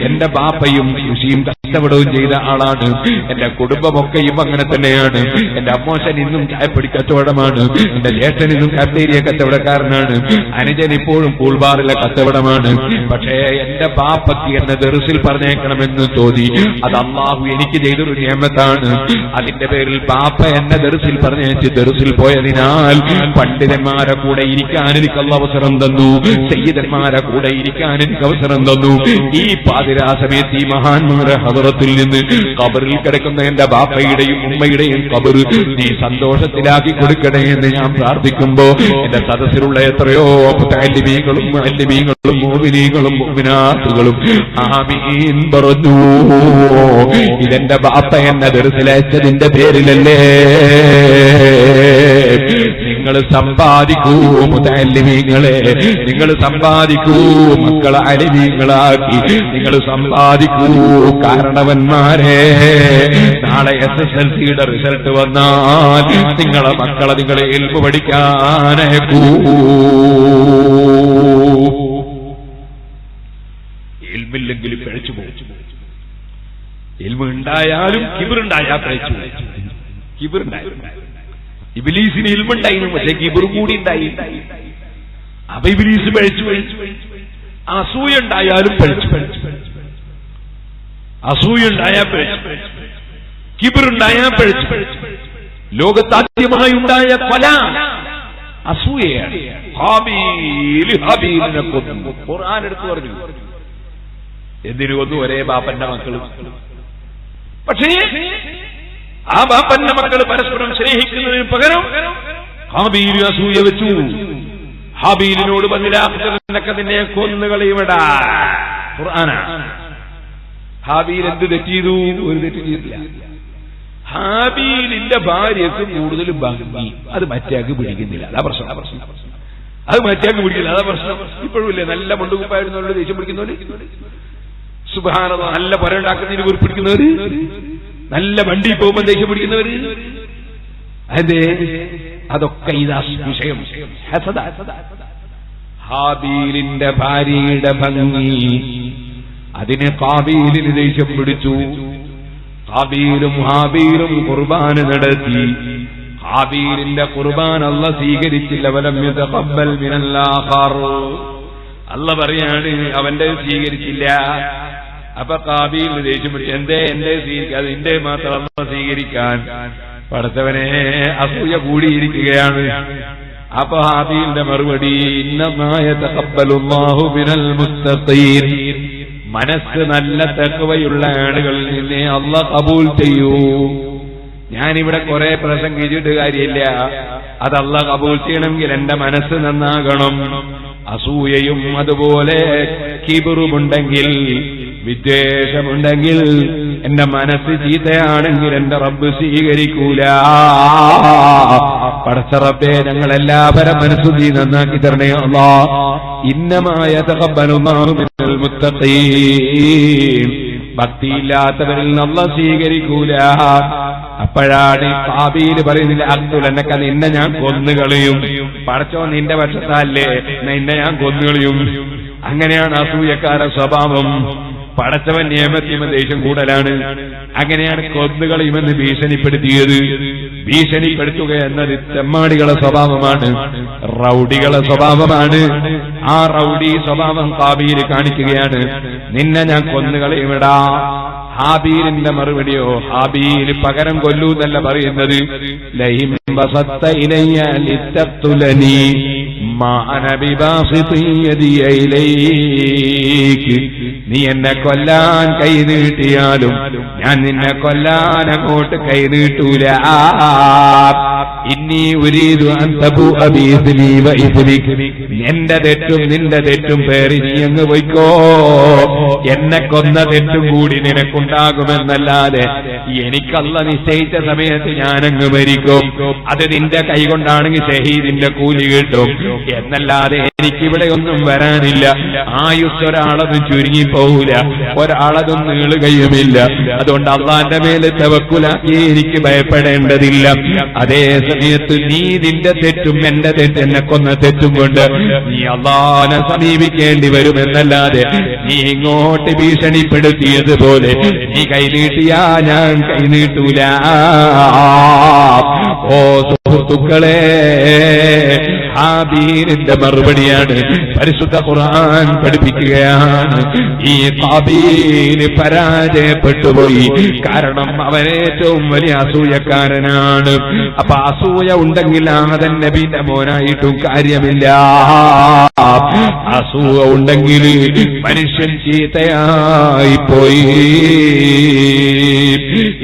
എന്റെ ബാപ്പയും കൃഷിയും കച്ചവടവും ചെയ്ത ആളാണ്. എന്റെ കുടുംബമൊക്കെയും അങ്ങനെ തന്നെയാണ്. എന്റെ അമ്മോശൻ ഇന്നും ചായപ്പൊടി കച്ചവടമാണ്. എന്റെ ജ്യേഷ്ഠൻ ഇന്നും കാഫ്റ്റീരിയ കച്ചവടക്കാരനാണ്. അനുജൻ ഇപ്പോഴും കൂൾബാറിലെ കച്ചവടമാണ്. പക്ഷേ എന്റെ ബാപ്പയ്ക്ക് എന്നെ ദർസിൽ പറഞ്ഞേക്കണമെന്ന് തോന്നി. അത് അല്ലാഹു എനിക്ക് ചെയ്തൊരു നിയമത്താണ്. അതിന്റെ പേരിൽ ബാപ്പ എന്നെ ദർസിൽ പറഞ്ഞേച്ച് ദർസിൽ പോയതിനാൽ പണ്ഡിതന്മാരെ കൂടെ ഇരിക്കാൻ എനിക്ക് അവസരം തന്നു, സയ്യിദന്മാരെ കൂടെ ഇരിക്കാൻ എനിക്ക് അവസരം തന്നു. ഈ പാതിരാ സമയത്ത് ഈ മഹാന്മാരെ ഹദറത്തിൽ നിന്ന് ഖബറിൽ കിടക്കുന്ന എന്റെ ബാപ്പയുടെയും ഉമ്മയുടെയും ഖബർ നീ സന്തോഷത്തിലാക്കി കൊടുക്കണേ എന്ന് ഞാൻ പ്രാർത്ഥിക്കുമ്പോ എന്റെ സദസ്സിലുള്ള എത്രയോ മുതഅല്ലിമീങ്ങളും മുഅല്ലിമീങ്ങളും മുഅ്മിനീങ്ങളും മുഅ്മിനാത്തുകളും ആമീൻ പറഞ്ഞു. ഇതെന്റെ ബാപ്പ എന്നെ ദർസിലയച്ചതിന്റെ പേരിലല്ലേ. നിങ്ങൾ സമ്പാദിക്കൂ മുതഅല്ലിമീങ്ങളെ, നിങ്ങൾ സമ്പാദിക്കൂ മക്കളെ അലിമീങ്ങളാക്കി, നിങ്ങൾ സമ്പാദിക്കൂ കാരണവന്മാരെ. നാളെ SSLCയുടെ റിസൾട്ട് വന്നാൽ നിങ്ങളെ മക്കളെ നിങ്ങളെ ഇൽമു പഠിക്കാനയക്കൂ. ഇൽമില്ലെങ്കിൽ പിഴച്ചു പോകും. ഇൽമു ഉണ്ടായാലും കിബറുണ്ടായാൽ പിഴച്ചു പോകും. കിബറുണ്ടായാലും ഇബ്ലീസിന് ഇൽമുണ്ടായിരുന്നു, പക്ഷേ കിബർ കൂടി ഉണ്ടായി. അപ്പൊ ഇബ്ലീസ് പിഴച്ചു. അസൂയ ഉണ്ടായാലും പിഴച്ചു. അസൂയ ഉണ്ടായാൽ പിഴച്ചു, കിബറുണ്ടായാൽ പിഴച്ചു. ലോകത്താദ്യമായി ഉണ്ടായ കൊല അസൂയയാണ്. ഹാബീലിനെ കൊന്നു. ഖുർആൻ എടുത്തു പറഞ്ഞു. എന്തിനു കൊന്നു? ഒരേ ബാപ്പന്റെ മക്കൾ. പക്ഷേ ആ ബാപ്പന്റെ മക്കൾ പരസ്പരം സ്നേഹിക്കുന്നതിന് പകരം ഹാബീൽ അസൂയ വെച്ചു. ഹാബീലിനോട് ബന്നിലാഖിനൊക്കെ നിന്നെ കൊന്നുകളയുമെടാ. ഖുർആനാ. ഹാബീൽ എന്ത് തെറ്റ് ചെയ്തു? ഒരു തെറ്റ് ചെയ്തില്ല. ഹാബീലിന്റെ ഭാര്യക്ക് കൂടുതൽ ഭംഗി, അത് മറ്റേക്ക് പിടിക്കുന്നില്ല. അതാ പ്രശ്നം. അത് മറ്റേക്ക് പിടിക്കില്ല, അതാ പ്രശ്നം. ഇപ്പോഴും ഇല്ലേ നല്ല മുണ്ടുകുപ്പായിരുന്നവരുടെ ദേഷ്യം പിടിക്കുന്നവര്, സുബ്ഹാനല്ലാഹ്, നല്ല പുര ഉണ്ടാക്കുന്നതിന് വീർപ്പിടിക്കുന്നവര്, നല്ല വണ്ടി പോകുമ്പോൾ ദേഷ്യം പിടിക്കുന്നവര്. അതെ, അതൊക്കെ ഇതാ വിഷയം. ഹാബീലിന്റെ ഭാര്യയുടെ ഭംഗി, അതിന് ഖാബീലിന് ദേഷ്യം പിടിച്ചു. ഖാബീലും ഹാബീലും ഖുർബാന് നടത്തി. ഹാബീലിന്റെ ഖുർബാൻ അല്ലാഹ് സ്വീകരിച്ചില്ല. വലം യതഖബ്ബൽ മിനൽ ആഖർ. അല്ലാഹ് പറയാണ് അവന്റെ സ്വീകരിച്ചില്ല. അപ്പൊ ഖാബീലിന് ദേഷ്യം പിടിച്ചു. എന്റെ സ്വീകരിക്കാതെ എന്റെ മാത്രം അല്ലാഹ് സ്വീകരിക്കാൻ? പടച്ചവനെ, അസൂയ കൂടിയിരിക്കുകയാണ്. അപ്പൊ ഹാബീലിന്റെ മറുപടി, ഇന്നമാ യതഖബ്ബലുല്ലാഹു മിനൽ മുത്തഖീൻ. മനസ്സ് നല്ല തഖ്വയുള്ള ആളുകളിൽ നിന്നേ അല്ലാഹ് കബൂൽ ചെയ്യൂ. ഞാനിവിടെ കുറെ പ്രസംഗിച്ചിട്ട് കാര്യമില്ല. അത് അല്ലാഹ് കബൂൽ ചെയ്യണമെങ്കിൽ എന്റെ മനസ്സ് നന്നാകണം. അസൂയയും അതുപോലെ കിബറുമുണ്ടെങ്കിൽ, വിദ്വേഷമുണ്ടെങ്കിൽ എന്റെ മനസ്സ് ചീത്തയാണെങ്കിൽ എന്റെ റബ്ബ് സ്വീകരിക്കൂല. പടച്ച റബ്ബേ, ഞങ്ങളെല്ലാവരും മനസ്സ് നീ നന്നാക്കി തരണേ അല്ലാഹ്. ഇന്നമായ തഖബ്ബലുല്ലാഹു മിനൽ മുത്തഖീൻ. ഭക്തിയില്ലാത്തവരിൽ നിന്ന് അല്ലാഹ് സ്വീകരിക്കൂല. അപ്പോഴാണ് ഹാബീൽ പറയുന്നില്ല, അബ്ദുലനക്ക നിന്നെ ഞാൻ കൊന്നുകളയും. പടച്ചോ നിന്റെ പക്ഷത്തല്ലേ, നിന്നെ ഞാൻ കൊന്നുകളയും. അങ്ങനെയാണ് അസൂയക്കാര സ്വഭാവം. പടച്ചവൻ നിയമത്തിമ ദേഷ്യം കൂടുതലാണ്. അങ്ങനെയാണ് കൊന്നുകളയുമെന്ന് ഭീഷണിപ്പെടുത്തിയത്. ഭീഷണിപ്പെടുത്തുക എന്നത് തെമ്മാടികളെ സ്വഭാവമാണ്, റൗഡികളെ സ്വഭാവമാണ്. ആ റൗഡി സ്വഭാവം ഹാബീൽ കാണിക്കുകയാണ്. നിന്നെ ഞാൻ കൊന്നുകളയുമെടാ. ഹാബീലിന്റെ മറുപടിയോ, ഹാബീൽ പകരം കൊല്ലൂന്നല്ല പറയുന്നത്. ലഹിം ബസത്ത ഇലയ്യ ലിതഖ്തുലനി മാ അന ബിബാസിതി യദിയ ഇലൈക്. നീ എന്നെ കൊല്ലാൻ കൈ നീട്ടിയാലും ഞാൻ നിന്നെ കൊല്ലാൻ അങ്ങോട്ട് കൈ നീട്ടൂല. ഇന്നി ഉരീദു അൻ തബൂഅ ബിഇസ്മി വഇസ്മിക. എന്റെ തെറ്റും നിന്റെ തെറ്റും പേറി നീ അങ്ങ് പോയിക്കോ. എന്നെ കൊന്ന തെറ്റും കൂടി നിനക്കുണ്ടാകുമെന്നല്ലാതെ എനിക്കല്ല നിശ്ചയിച്ച സമയത്ത് ഞാനങ്ങ് മരിക്കും. അത് നിന്റെ കൈ കൊണ്ടാണെങ്കിൽ ഷഹീദിന്റെ കൂലി കിട്ടും എന്നല്ലാതെ എനിക്കിവിടെ ഒന്നും വരാനില്ല. ആയുസ് ഒരാളതും ചുരുങ്ങിപ്പോകൂല, ഒരാളതും നീളുകയുമില്ല. അതുകൊണ്ട് അള്ളാന്റെ മേലെ തവക്കുലാക്കി എനിക്ക് ഭയപ്പെടേണ്ടതില്ല. അതേ സമയത്ത് നീ നിന്റെ തെറ്റും എന്റെ തെറ്റ്, എന്നെ കൊന്ന തെറ്റും കൊണ്ട് നീ അള്ളാനെ സമീപിക്കേണ്ടി വരുമെന്നല്ലാതെ നീ ഇങ്ങോട്ട് ഭീഷണിപ്പെടുത്തിയതുപോലെ നീ കൈനീട്ടിയാ ഞാൻ കൈനീട്ടൂല. ഓ സുഹൃത്തുക്കളെ, ഹാബീലിന്റെ മറുപടിയാണ് പരിശുദ്ധ ഖുർആൻ പഠിപ്പിക്കുകയാണ്. ഈ ഹാബീൽ പരാജയപ്പെട്ടുപോയി. കാരണം അവൻ ഏറ്റവും വലിയ അസൂയക്കാരനാണ്. അപ്പൊ അസൂയ ഉണ്ടെങ്കിൽ ആദൻ നബിയുടെ മോനായിട്ടും കാര്യമില്ല. അസൂയ ഉണ്ടെങ്കിൽ മനുഷ്യൻ ചീത്തയായി പോയി.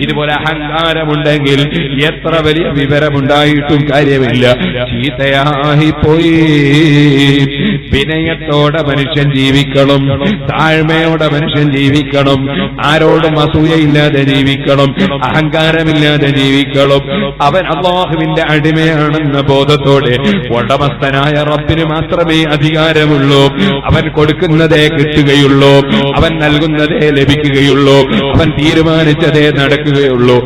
ഇതുപോലെ അഹങ്കാരമുണ്ടെങ്കിൽ എത്ര വലിയ വിവരമുണ്ടായിട്ടും കാര്യമില്ല, ചീത്തയായി പോയി. വിനയത്തോടെ മനുഷ്യൻ ജീവിക്കണം, താഴ്മയോടെ മനുഷ്യൻ ജീവിക്കണം, ആരോടും അസൂയയില്ലാതെ ജീവിക്കണം, അഹങ്കാരമില്ലാതെ ജീവിക്കണം. അവൻ അല്ലാഹുവിന്റെ അടിമയാണെന്ന ബോധത്തോടെ ഉടമസ്ഥനായ റബ്ബിന് മാത്രമേ അധികാരമുള്ളൂ. അവൻ കൊടുക്കുന്നതേ കിട്ടുകയുള്ളൂ, അവൻ നൽകുന്നതേ ലഭിക്കുകയുള്ളൂ, അവൻ തീരുമാനിച്ചതേ നടക്കുകയുള്ളൂ.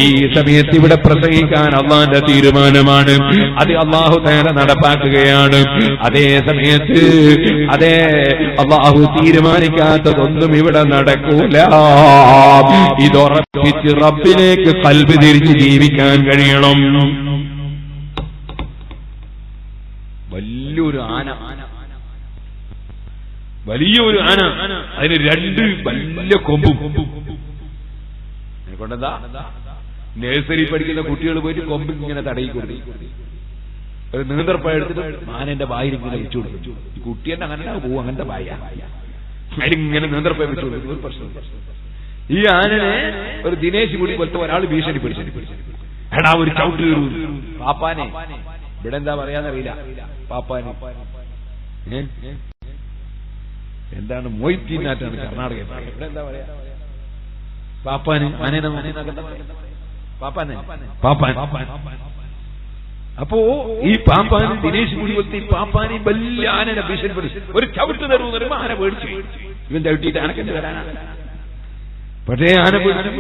ഈ സമയത്ത് ഇവിടെ പ്രസംഗിക്കാൻ അള്ളാന്റെ തീരുമാനമാണ്, അത് അള്ളാഹു തആല നടപ്പാക്കുകയാണ്. അതേ സമയത്ത് അതേ അള്ളാഹു തീരുമാനിക്കാത്തതൊന്നും ഇവിടെ നടക്കൂല. ഇതുറപ്പിച്ച് റബ്ബിലേക്ക് ഖൽബ് തിരിച്ച് ജീവിക്കാൻ കഴിയണം. വലിയൊരു ആന, വലിയൊരു ആന, അതിന് രണ്ട് വലിയ കൊമ്പും. കൊണ്ടെന്താ, നഴ്സറി പഠിക്കുന്ന കുട്ടികൾ പോയിട്ട് കൊമ്പ് ഇങ്ങനെ തടയി കൊടുത്തു, ഒരു നീന്തർപ്പഴം എടുത്തിട്ട് ആനന്റെ വായിൽ ഇങ്ങനെ വെച്ചു കൊടുത്തു. ഈ കുട്ടി തന്നെ അങ്ങനെ പോകും, അങ്ങനത്തെ വായ അതിലിങ്ങനെ നീന്തർപ്പഴം വെച്ചു കൊടുത്തു. ഒരു പ്രശ്നം, ഈ ആനനെ ഒരു ദിനേശ് കൂടി പോലത്തെ ഒരാൾ ഭീഷണിപ്പെടുത്തി, എടാ ഒരു ചവിട്ട് കയറൂ. പാപ്പാനെ ഇവിടെ എന്താ പറയാന്നറിയില്ല, പാപ്പാനെ എന്താണ് മൊയ്ത്തീനാറ്റാണ് കർണാടക, ഇവിടെ എന്താ പറയാ പാപ്പാന്, പാപ്പാൻ. അപ്പോ ഈ പാപ്പാന് ദിനേശ് കൂടി പോലത്തെ ഈ പാപ്പാന് വലിയ ആനനെ ഭീഷണിപ്പെടുത്തി, ഒരു ചവിട്ട് തരുമെന്ന് പറയുമ്പോ ആന പേടിച്ചു. ഇവൻ ചവിട്ടിയിട്ട് ആനക്കെന്ത് വരാനാണ്? പക്ഷേ ആന പേടിച്ചു.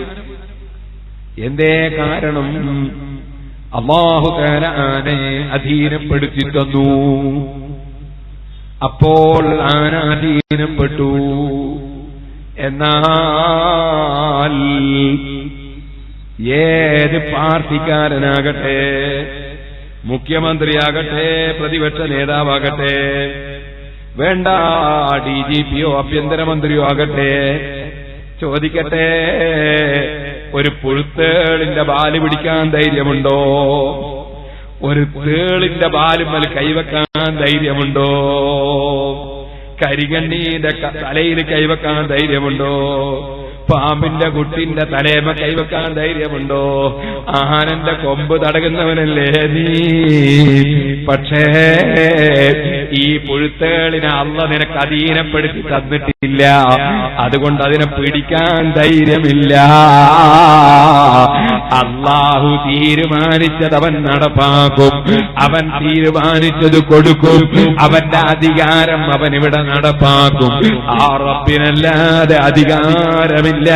എന്തേ കാരണം? അല്ലാഹു തആല ആനയെ അധീനപ്പെടുത്തി തന്നു. അപ്പോൾ ആന അധീനപ്പെട്ടു. എന്നാൽ ഏത് പാർട്ടിക്കാരനാകട്ടെ, മുഖ്യമന്ത്രിയാകട്ടെ, പ്രതിപക്ഷ നേതാവാകട്ടെ, വേണ്ട DGPയോ ആഭ്യന്തരമന്ത്രിയോ ആകട്ടെ, ചോദിക്കട്ടെ, ഒരു പുഴുത്തേളിന്റെ ബാല് പിടിക്കാൻ ധൈര്യമുണ്ടോ? ഒരു തേളിന്റെ ബാലുമ്മൽ കൈവെക്കാൻ ധൈര്യമുണ്ടോ? കരികണ്ണീന്റെ തലയിൽ കൈവെക്കാൻ ധൈര്യമുണ്ടോ? പാമ്പിന്റെ കുട്ടിന്റെ തലേമ കൈവെക്കാൻ ധൈര്യമുണ്ടോ? ആനന്റെ കൊമ്പ് തടകുന്നവനല്ലേ നീ. പക്ഷേ ഈ പുഴുത്തേളിനെ അള്ളാഹ് നിനക്ക് അധീനപ്പെടുത്തി തന്നിട്ടില്ല, അതുകൊണ്ട് അതിനെ പിടിക്കാൻ ധൈര്യമില്ല. അള്ളാഹു തീരുമാനിച്ചത് അവൻ നടപ്പാക്കും, അവൻ തീരുമാനിച്ചത് കൊടുക്കും, അവന്റെ അധികാരം അവൻ ഇവിടെ നടപ്പാക്കും. ആ റബ്ബിനല്ലാതെ അധികാരമില്ല.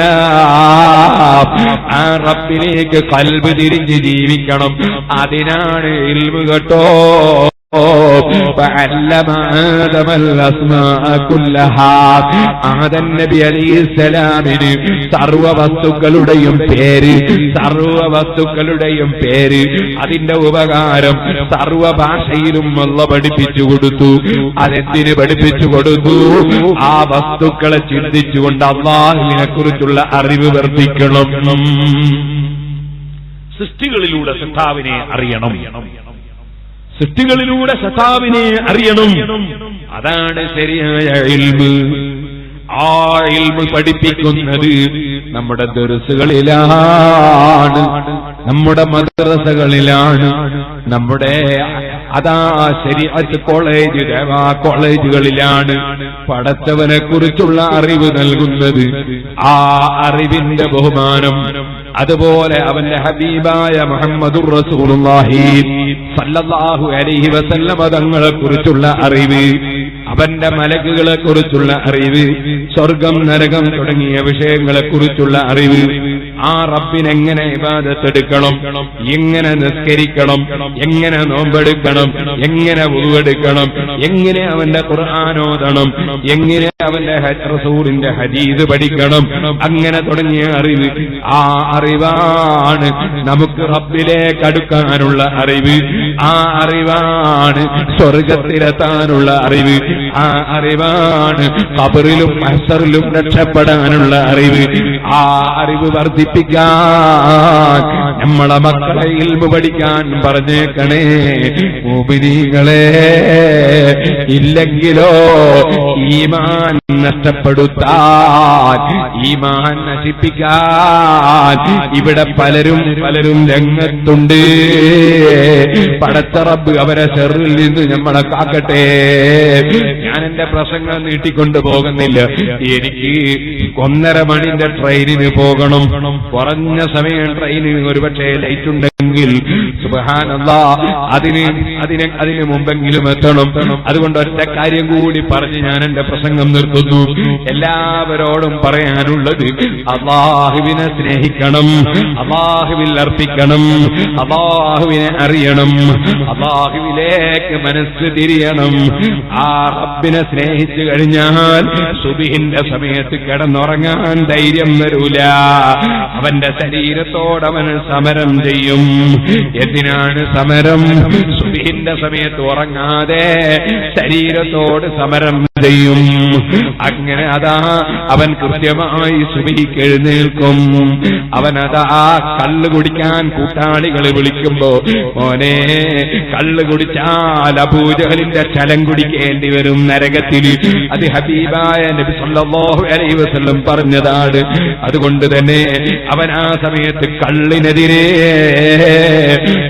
ആ റബ്ബിലേക്ക് ഖൽബ് തിരിഞ്ഞ് ജീവിക്കണം. അതിനാണ് ഇൽമു കേട്ടോ. فعلم آدم الأسماء كلها. ആദം നബി അലൈഹിസ്സലാമിന് സർവവസ്തുക്കളുടെയും പേര്, അതിന്റെ ഉപകാരം സർവ ഭാഷയിലും അല്ലാഹ് പഠിപ്പിച്ചു കൊടുത്തു. അതെന്തിന് പഠിപ്പിച്ചു കൊടുത്തു? ആ വസ്തുക്കളെ ചിന്തിച്ചുകൊണ്ട് അല്ലാഹുവിനെ കുറിച്ചുള്ള അറിവ് വർദ്ധിക്കണം. സൃഷ്ടികളിലൂടെ സൃഷ്ടാവിനെ അറിയണം. അതാണ് ശരിയായ ഇൽമ്. ആ ഇൽമ് പഠിപ്പിക്കുന്നത് നമ്മുടെ ദർസുകളിലാണ്, നമ്മുടെ മദ്രസകളിലാണ്, നമ്മുടെ ശരീഅത്ത് കോളേജ്, ദേവാ കോളേജുകളിലാണ് പടച്ചവനെ കുറിച്ചുള്ള അറിവ് നൽകുന്നത്. ആ അറിവിന്റെ ബഹുമാനം, അതുപോലെ അവന്റെ ഹബീബായ മുഹമ്മദുർ റസൂലുള്ളാഹി സല്ലല്ലാഹു അലൈഹി വസല്ലമ തങ്ങളെ കുറിച്ചുള്ള അറിവ്, അവന്റെ മലക്കുകളെ കുറിച്ചുള്ള അറിവ്, സ്വർഗം നരകം തുടങ്ങിയ വിഷയങ്ങളെ കുറിച്ചുള്ള അറിവ്, ആ റബ്ബിനെങ്ങനെ ഇബാദത്തെടുക്കണം, എങ്ങനെ നിസ്കരിക്കണം, എങ്ങനെ നോമ്പെടുക്കണം, എങ്ങനെ വുളുവെടുക്കണം, എങ്ങനെ അവന്റെ ഖുർആൻ ഓതണം, എങ്ങനെ അവന്റെ റസൂലിന്റെ ഹദീസ് പഠിക്കണം, അങ്ങനെ തുടങ്ങിയ അറിവ്. ആ അറിവാണ് നമുക്ക് റബ്ബിലേക്ക് അടുക്കാനുള്ള അറിവ്. ആ അറിവാണ് സ്വർഗത്തിലെത്താനുള്ള അറിവ്. ആ അറിവാണ് ഖബറിലും മഹ്ശറിലും രക്ഷപ്പെടാനുള്ള അറിവ്. ആ അറിവ് വർദ്ധിപ്പിക്കാൻ നമ്മളെ മക്കളെ ഇൽമു പഠിക്കാൻ പറഞ്ഞേക്കണേ മുഅ്മിനീങ്ങളെ. ഇല്ലെങ്കിലോ ഈമാൻ നഷ്ടപ്പെടുത്താൻ, ഈമാൻ നശിപ്പിക്കാൻ ഇവിടെ പലരും രംഗത്തുണ്ട്. പടച്ച റബ്ബ് അവരെ ശർറിൽ നിന്ന് നമ്മളെ കാക്കട്ടെ. ഞാൻ എന്റെ പ്രസംഗം നീട്ടിക്കൊണ്ടു പോകുന്നില്ല. എനിക്ക് 1:30 മണിന്റെ ട്രെയിനിന് പോകണം. കുറഞ്ഞ സമയം ട്രെയിനിന് ഒരുപക്ഷെ ലൈറ്റ് ഉണ്ടെങ്കിൽ സുബ്ഹാനല്ലാഹ് അതിന് മുമ്പെങ്കിലും എത്തണം. അതുകൊണ്ട് ഒറ്റ കാര്യം കൂടി പറഞ്ഞ് ഞാൻ എന്റെ പ്രസംഗം നിർത്തുന്നു. എല്ലാവരോടും പറയാനുള്ളത് അല്ലാഹുവിനെ സ്നേഹിക്കണം, അല്ലാഹുവിൽ അർപ്പിക്കണം, അല്ലാഹുവിനെ അറിയണം, അല്ലാഹുവിലേക്ക് മനസ്സ് തിരിയണം. ആ റബ്ബിനെ സ്നേഹിച്ചു കഴിഞ്ഞാൽ സുബ്ഹിന്റെ സമയത്ത് കിടന്നുറങ്ങാൻ ധൈര്യം വരൂല. അവന്റെ ശരീരത്തോടവൻ സമരം ചെയ്യും. എന്തിനാണ് സമരം? സുബ്ഹിന്റെ സമയത്ത് ഉറങ്ങാതെ ശരീരത്തോട് സമരം ചെയ്യും. അങ്ങനെ അവൻ കൃത്യമായി സുബ്ഹിക്ക് എഴുന്നേൽക്കും. അവനതാ കള്ള് കുടിക്കാൻ കൂട്ടാളികളെ വിളിക്കുമ്പോ, മോനെ കള്ള് കുടിച്ചാൽ അബൂജഹലിന്റെ ചലം കുടിക്കേണ്ടി വരും നരകത്തിൽ. അത് ഹബീബായ നബി സല്ലല്ലാഹു അലൈഹി വസല്ലം പറഞ്ഞതാണ്. അതുകൊണ്ട് തന്നെ അവൻ ആ സമയത്ത് കള്ളിനെതിരെ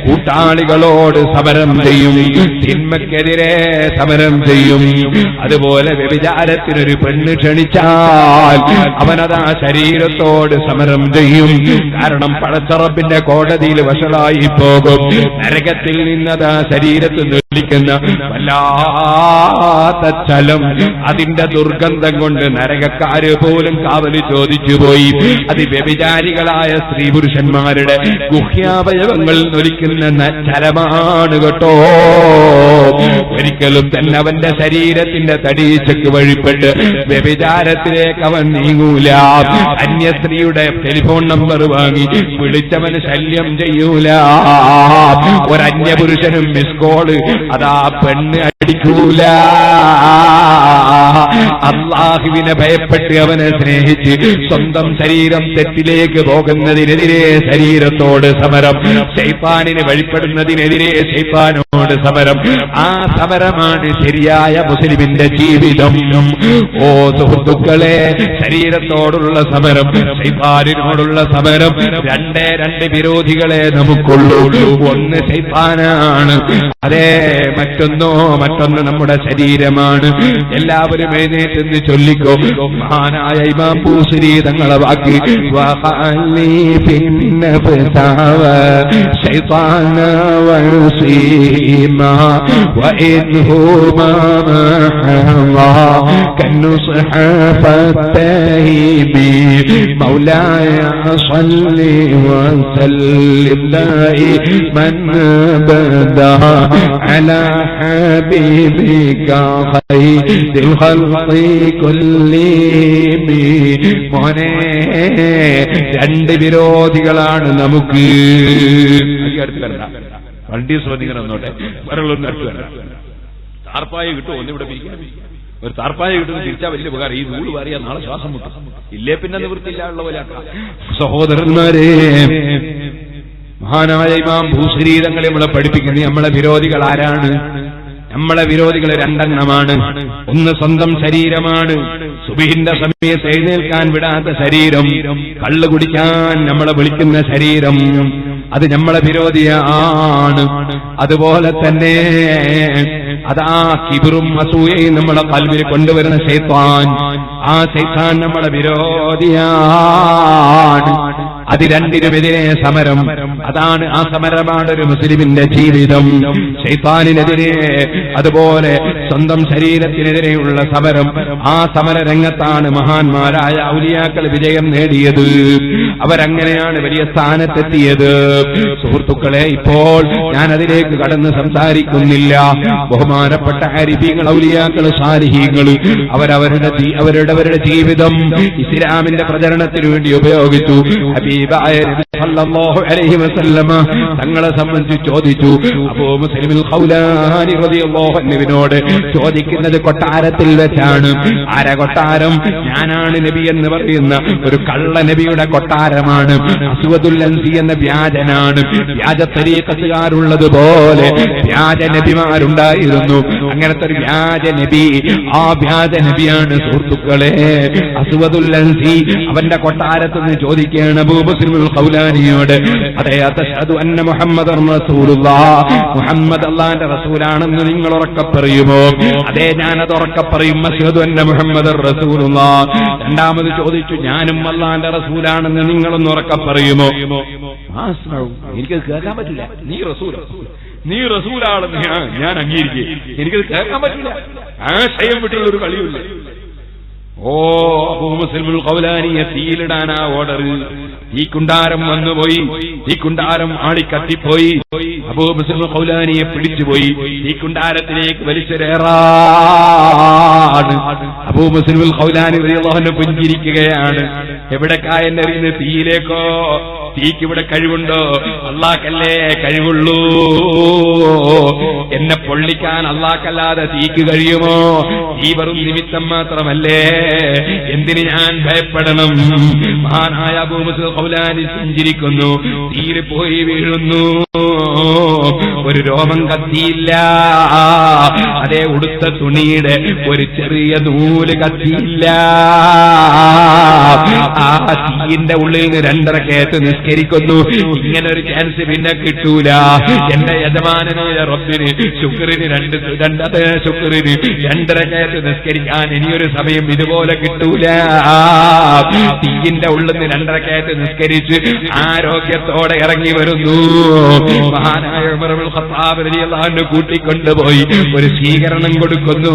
കൂട്ടാളികളോട് സമരം ചെയ്യും, തിന്മക്കെതിരെ സമരം ചെയ്യും. അതുപോലെ വ്യഭിചാരത്തിനൊരു പെണ്ണ് ക്ഷണിച്ചാൽ അവനതാ ശരീരത്തോട് സമരം ചെയ്യും. കാരണം പടച്ച റബ്ബിന്റെ കോടതിയിൽ വശളായി പോകും. നരകത്തിൽ നിന്നതാ ശരീരത്തിൽ നിൽക്കുന്ന വല്ലാത്ത ചലം, അതിന്റെ ദുർഗന്ധം കൊണ്ട് നരകക്കാര് പോലും കാവല് ചോദിച്ചുപോയി. അത് വ്യഭിചാരികളായ സ്ത്രീ പുരുഷന്മാരുടെ ഗുഹ്യാവയവങ്ങൾ നൊലിക്കുന്ന ചലമാണ് കേട്ടോ. ഒരിക്കലും തന്നെ അവന്റെ ശരീരത്തിന്റെ തടീച്ചക്ക് വഴിപ്പെട്ട് വ്യഭിചാരത്തിലേക്ക് അവൻ നീങ്ങൂല. അന്യസ്ത്രീയുടെ ടെലിഫോൺ നമ്പർ വാങ്ങി വിളിച്ചവന് ശല്യം ചെയ്യൂല. ഒരന്യപുരുഷനും മിസ് കോള് അതാ പെണ്ണ് പിടിക്കൂല. അള്ളാഹുവിനെ ഭയപ്പെട്ട് അവനെ സ്നേഹിച്ച് സ്വന്തം ശരീരം തെറ്റിലേക്ക് പോകുന്നതിനെതിരെ ശരീരത്തോട് സമരം, ശൈത്താനിന് വഴിപ്പെടുന്നതിനെതിരെ ശൈത്താനോട് സമരം. ആ സമരമാണ് ശരിയായ മുസ്ലിമിന്റെ ജീവിതം. ഓ സുഹൃത്തുക്കളെ, ശരീരത്തോടുള്ള സമരം, ശൈത്താനിനോടുള്ള സമരം, രണ്ട് വിരോധികളെ നമുക്കുള്ളൂ. ഒന്ന് ശൈത്താനാണ്, അതേ മറ്റൊന്ന് നമ്മുടെ ശരീരമാണ്. എല്ലാവരും എഴുന്നേറ്റെന്ന് ചൊല്ലിക്കോ. മഹാനായ ഇമാം ബൂസരി തങ്ങളെ വാക്ക്, മൗലായ സ്വല്ലി വസല്ലിം ദായിമൻ അബദാ അലാ ഹബീബിക ഖൈറുൽ ഖൽഖി കുല്ലിഹിം. മോനെ, രണ്ട് വിരോധികളാണ് നമുക്ക്. വണ്ടി ശ്രദ്ധിക്കണം, എന്നോട്ടെ വരളൊന്നും അടുത്ത് വരാം. താർപ്പായ കിട്ടും, ഒന്നിവിടെ പിരിക്കണം. ഒരു താർപ്പായ കിട്ടുന്ന തിരിച്ചാ വലിയ ഉപകാരം. ഈ നൂല് വാരിയാ നാളെ ശ്വാസം മുട്ടും. ഇല്ലേ പിന്നെ നിവൃത്തിയില്ലാനുള്ള പോലെ. സഹോദരന്മാരെ, മഹാനായ ഇമാം ബൂസരി തങ്ങളെ നമ്മളെ പഠിപ്പിക്കുന്നത് നമ്മളെ വിരോധികൾ ആരാണ്? നമ്മളെ വിരോധികൾ രണ്ടെണ്ണമാണ്. ഒന്ന് സ്വന്തം ശരീരമാണ്, സുബഹിന്റെ സമയത്ത് എഴുന്നേൽക്കാൻ വിടാത്ത ശരീരം, കള്ളു കുടിക്കാൻ നമ്മളെ വിളിക്കുന്ന ശരീരം, അത് നമ്മളെ വിരോധിയാണ്. അതുപോലെ തന്നെ അതാ കിബിറും അസൂയയും നമ്മളെ ഖൽബിൽ കൊണ്ടുവരുന്ന ശൈത്താൻ, ആ ശൈത്താൻ നമ്മളെ വിരോധിയാണ്. അത് രണ്ടിനുമെതിരെ സമരം, അതാണ് ആ സമരമാണ് ഒരു മുസ്ലിമിന്റെ ജീവിതം. ശൈത്താനിനെതിരെ, അതുപോലെ സ്വന്തം ശരീരത്തിനെതിരെയുള്ള സമരം. ആ സമര രംഗത്താണ് മഹാന്മാരായ ഔലിയാക്കൾ വിജയം നേടിയത്. അവരങ്ങനെയാണ് വലിയ സ്ഥാനത്തെത്തിയത്. സുഹൃത്തുക്കളെ, ഇപ്പോൾ ഞാൻ അതിലേക്ക് കടന്ന് സംസാരിക്കുന്നില്ല. ബഹുമാനപ്പെട്ട ആരിഫീങ്ങൾ, ഔലിയാക്കൾ, സാലിഹീങ്ങൾ അവരവരുടെ ജീവിതം ഇസ്ലാമിന്റെ പ്രചരണത്തിനു വേണ്ടി ഉപയോഗിച്ചു. ഹബീബായ നബി സല്ലല്ലാഹു അലൈഹി വസല്ലമ തങ്ങളെ സംബന്ധിച്ച് ചോദിച്ചു. അബൂ മുസ്ലിമുൽ ഖൗലാനി റളിയല്ലാഹു അൻഹുവിനോട് ചോദിക്കുന്നത് കൊട്ടാരത്തിൽ വെച്ചാണ്. ആരാ കൊട്ടാരം? ഞാനാണ് നബി എന്ന് പറയുന്ന ഒരു കള്ള നബിയുടെ കൊട്ടാരമാണ്. അസ്വദുൽ അൻസി എന്ന വ്യാജനാണ്. വ്യാജ തരീഖത്തുകാരുള്ളതുപോലെ വ്യാജ നബിമാരുണ്ടായിരുന്നു. അങ്ങനത്തെ ഒരു വ്യാജ നബി, ആ വ്യാജ നബിയാണ് സുഹൃത്തുക്കളെ അസ്വദുൽ അൻസി. അവന്റെ കൊട്ടാരത്തുനിന്ന് ചോദിക്കുകയാണ് അബൂ മുസ്ലിമുൽ ഖൗലാനിയോട്, അതേ അത്അശ്ഹദു അന്ന മുഹമ്മദൻ റസൂലുള്ളാഹ്, മുഹമ്മദ് അല്ലാഹുവിന്റെ റസൂലാണെന്ന് നിങ്ങൾ ഉറക്കെ പറയുമോ? അതേ, ഞാനത് ഉറക്കെ പറയും. അശ്ഹദു അന്ന മുഹമ്മദൻ റസൂലുള്ളാഹ്. രണ്ടാമത് ചോദിച്ചു, ഞാനും അല്ലാഹുവിന്റെ റസൂലാണെന്ന് നിങ്ങളൊന്ന് ഉറക്കെ പറയുമോ? എനിക്കത് കേൾക്കാൻ പറ്റില്ല. നീ റസൂലാണെന്ന് ഞാൻ അംഗീകരിക്കുക, എനിക്കത് കേൾക്കാൻ പറ്റില്ല. ആശയം വിട്ടുള്ളൊരു കളിയില്ല. ഓ, അബൂ മുസ്ലിമുൽ ഖൗലാനിയെ തീയിലിടാനാ ഓർഡർ. തീക്കുണ്ടാരം വന്നുപോയി, തീക്കുണ്ടാരം ആളിക്കത്തിപ്പോയി. അബൂ മുസ്ലിമുൽ ഖൗലാനിയെ പിടിച്ചുപോയി, തീക്കുണ്ടാരത്തിലേക്ക് വലിച്ചെറിയാറാണ്. അബൂ മുസ്ലിമുൽ ഖൗലാനി റളിയല്ലാഹു അൻഹു പുഞ്ചിരിക്കുകയാണ്. എവിടേക്കായെന്നറിയുന്ന തീയിലേക്കോ? തീക്കിവിടെ കഴിവുണ്ടോ? അള്ളാഹ്ക്കല്ലേ കഴിവുള്ളൂ. എന്നെ പൊള്ളിക്കാൻ അള്ളാഹ്ക്കല്ലാതെ തീക്ക് കഴിയുമോ? തീ വെറും നിമിത്തം മാത്രമല്ലേ, എന്തിന് ഞാൻ ഭയപ്പെടണം? മഹാനായ അബൂ മുസ്ലിം ഖൗലാനി പുഞ്ചിരിക്കുന്നു. തീയിൽ പോയി വീഴുന്നു, ഒരു രോമം കത്തിയില്ല. അതേ, ഉടുത്ത തുണിയുടെ ഒരു ചെറിയ നൂല് കത്തിയില്ല. ആ തീയിന്റെ ഉള്ളിൽ നിന്ന് 2 റക്അത്ത് നിസ്കരിക്കുന്നു. ഇങ്ങനെ ഒരു ചാൻസ് പിന്നെ കിട്ടൂല. എന്റെ യജമാനായ റബ്ബിന് ശുക്രിന് 2 റക്അത്ത് നിസ്കരിക്കാൻ ഇനിയൊരു സമയം ഇതുപോലെ കിട്ടൂല. തീയിന്റെ ഉള്ളിൽ നിന്ന് 2 റക്അത്ത് നിസ്കരിച്ച് ആരോഗ്യത്തോടെ ഇറങ്ങി വരുന്നു. മഹാനായ ഉമർ ഇബ്നുൽ ഖത്താബ് റളിയല്ലാഹു അൻഹു കൂട്ടിക്കൊണ്ടുപോയി ഒരു സ്വീകരണം കൊടുക്കുന്നു.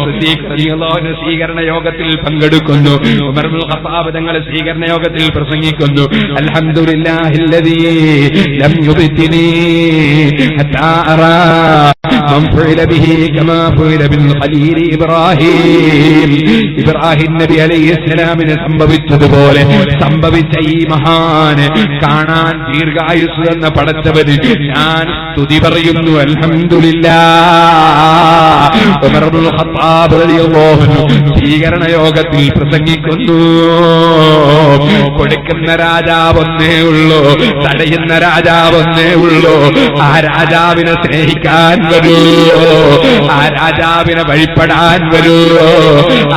സിദ്ദീഖ് റളിയല്ലാഹു അൻഹു സ്വീകരണ യോഗത്തിൽ പങ്കെടുക്കുന്നു. ഉമർ ഇബ്നുൽ ഖത്താബ് തങ്ങൾ സ്വീകരണ യോഗത്തിൽ പ്രസംഗിക്കുന്നു. അൽഹംദുലില്ലാഹില്ലദീ ലം യുബ്തിനി ഹത്താ അറാ മൻ ഫഅല ബിഹി കമാ ഫഅല ബിൽ ഖലീൽ ഇബ്രാഹിം. ഇബ്രാഹിം നബി അലൈഹിസ്സലാമിന് സംഭവിച്ചതുപോലെ സംഭവിച്ച ഈ മഹാന് കാണാൻ ദീർഘായുസ് എന്ന പടച്ചവന് ഞാൻ സ്തുതി പറയുന്നു. അൽഹംദുലില്ലാഹ്. ഉമർ ഇബ്നുൽ ഖത്താബ് റളിയല്ലാഹു അൻഹു സ്വീകരണ യോഗത്തിൽ പ്രസംഗിക്കുന്നു. കൊടുക്കുന്ന രാജാവൊന്നേ ഉള്ളൂ, തടയുന്ന രാജാവൊന്നേ ഉള്ളൂ. ആ രാജാവിനെ സ്നേഹിക്കാൻ വരൂ, ആ രാജാവിനെ വഴിപ്പെടാൻ വരൂ,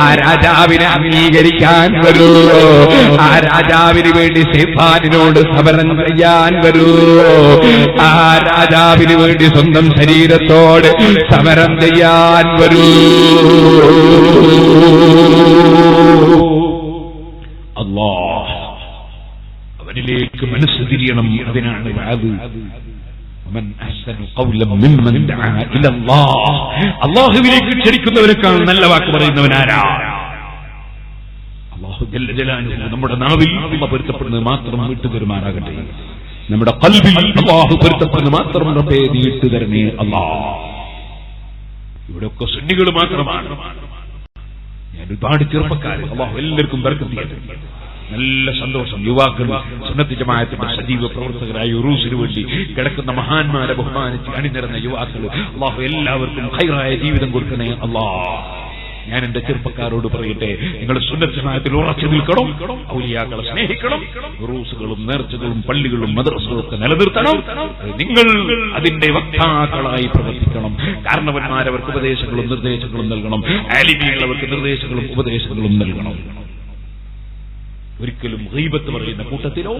ആ രാജാവിനെ അംഗീകരിക്കാൻ വരൂ, ആ രാജാവിന് വേണ്ടി ശൈത്താനിനോട് സമരം ചെയ്യാൻ വരൂ, ആ രാജാവിന് വേണ്ടി സ്വന്തം ശരീരത്തോട് സമരം ചെയ്യാൻ വരൂ. അല്ലാഹ് അവനിലേക്ക് മനസ്സ് തിരിയണം. അതിനാണ് വഅദ്. വമൻ അഹ്സനു ഖൗലൻ മിമ്മൻ ദഅ ഇലല്ലാഹ്. അല്ലാഹുവിലേക്ക് ക്ഷണിക്കുന്നവരെക്കാൾ നല്ല വാക്ക് പറയുന്നവനാരാ? അല്ലാഹു ജല്ല ജലാലുഹു നമ്മുടെ നാവിൽ അല്ലാഹു പൊരുത്തപ്പെടുന്നത് മാത്രം വിട്ടുതരുമാറാകട്ടെ. നമ്മുടെ ഖൽബിൽ അല്ലാഹു പൊരുത്തപ്പെടുന്നത് മാത്രം റബ്ബേ നീ ഇട്ടുതരണേ അല്ലാഹ്. ഇവിടെയൊക്കെ സുന്നികൾ മാത്രമാണ്. ഞാൻ ഒരുപാട് ചെറുപ്പക്കാർ അല്ലാഹു എല്ലാവർക്കും ബർക്കത്ത് ചെയ്യട്ടെ. നല്ല സന്തോഷം. യുവാക്കൾ സുന്നത്ത് ജമാഅത്തിന്റെ സജീവ പ്രവർത്തകരായ ഉറൂസിന് വേണ്ടി കിടക്കുന്ന മഹാന്മാരെ ബഹുമാനിച്ച് അണിനിരന്ന യുവാക്കൾ അല്ലാഹു എല്ലാവർക്കും ഖൈറായ ജീവിതം കൊടുക്കണേ അല്ലാഹ്. ഞാൻ എന്റെ ചെറുപ്പക്കാരോട് പറയട്ടെ, നിങ്ങൾ സുന്നത്ത് ജമാഅത്തിൽ ഉറച്ചു നിൽക്കണം, ഔലിയാക്കളെ സ്നേഹിക്കണം, ഉറൂസുകളും നേർച്ചകളും പള്ളികളും മദ്രസകളും ഒക്കെ നിലനിർത്തണം. നിങ്ങൾ അതിന്റെ വക്താക്കളായി പ്രവർത്തിക്കണം. കാരണവന്മാരവർക്ക് ഉപദേശങ്ങളും നിർദ്ദേശങ്ങളും നൽകണം, ആലിമീങ്ങൾ അവർക്ക് നിർദ്ദേശങ്ങളും ഉപദേശങ്ങളും നൽകണം. ഒരിക്കലും ഗീബത്ത് പറയുന്ന കൂട്ടത്തിലോ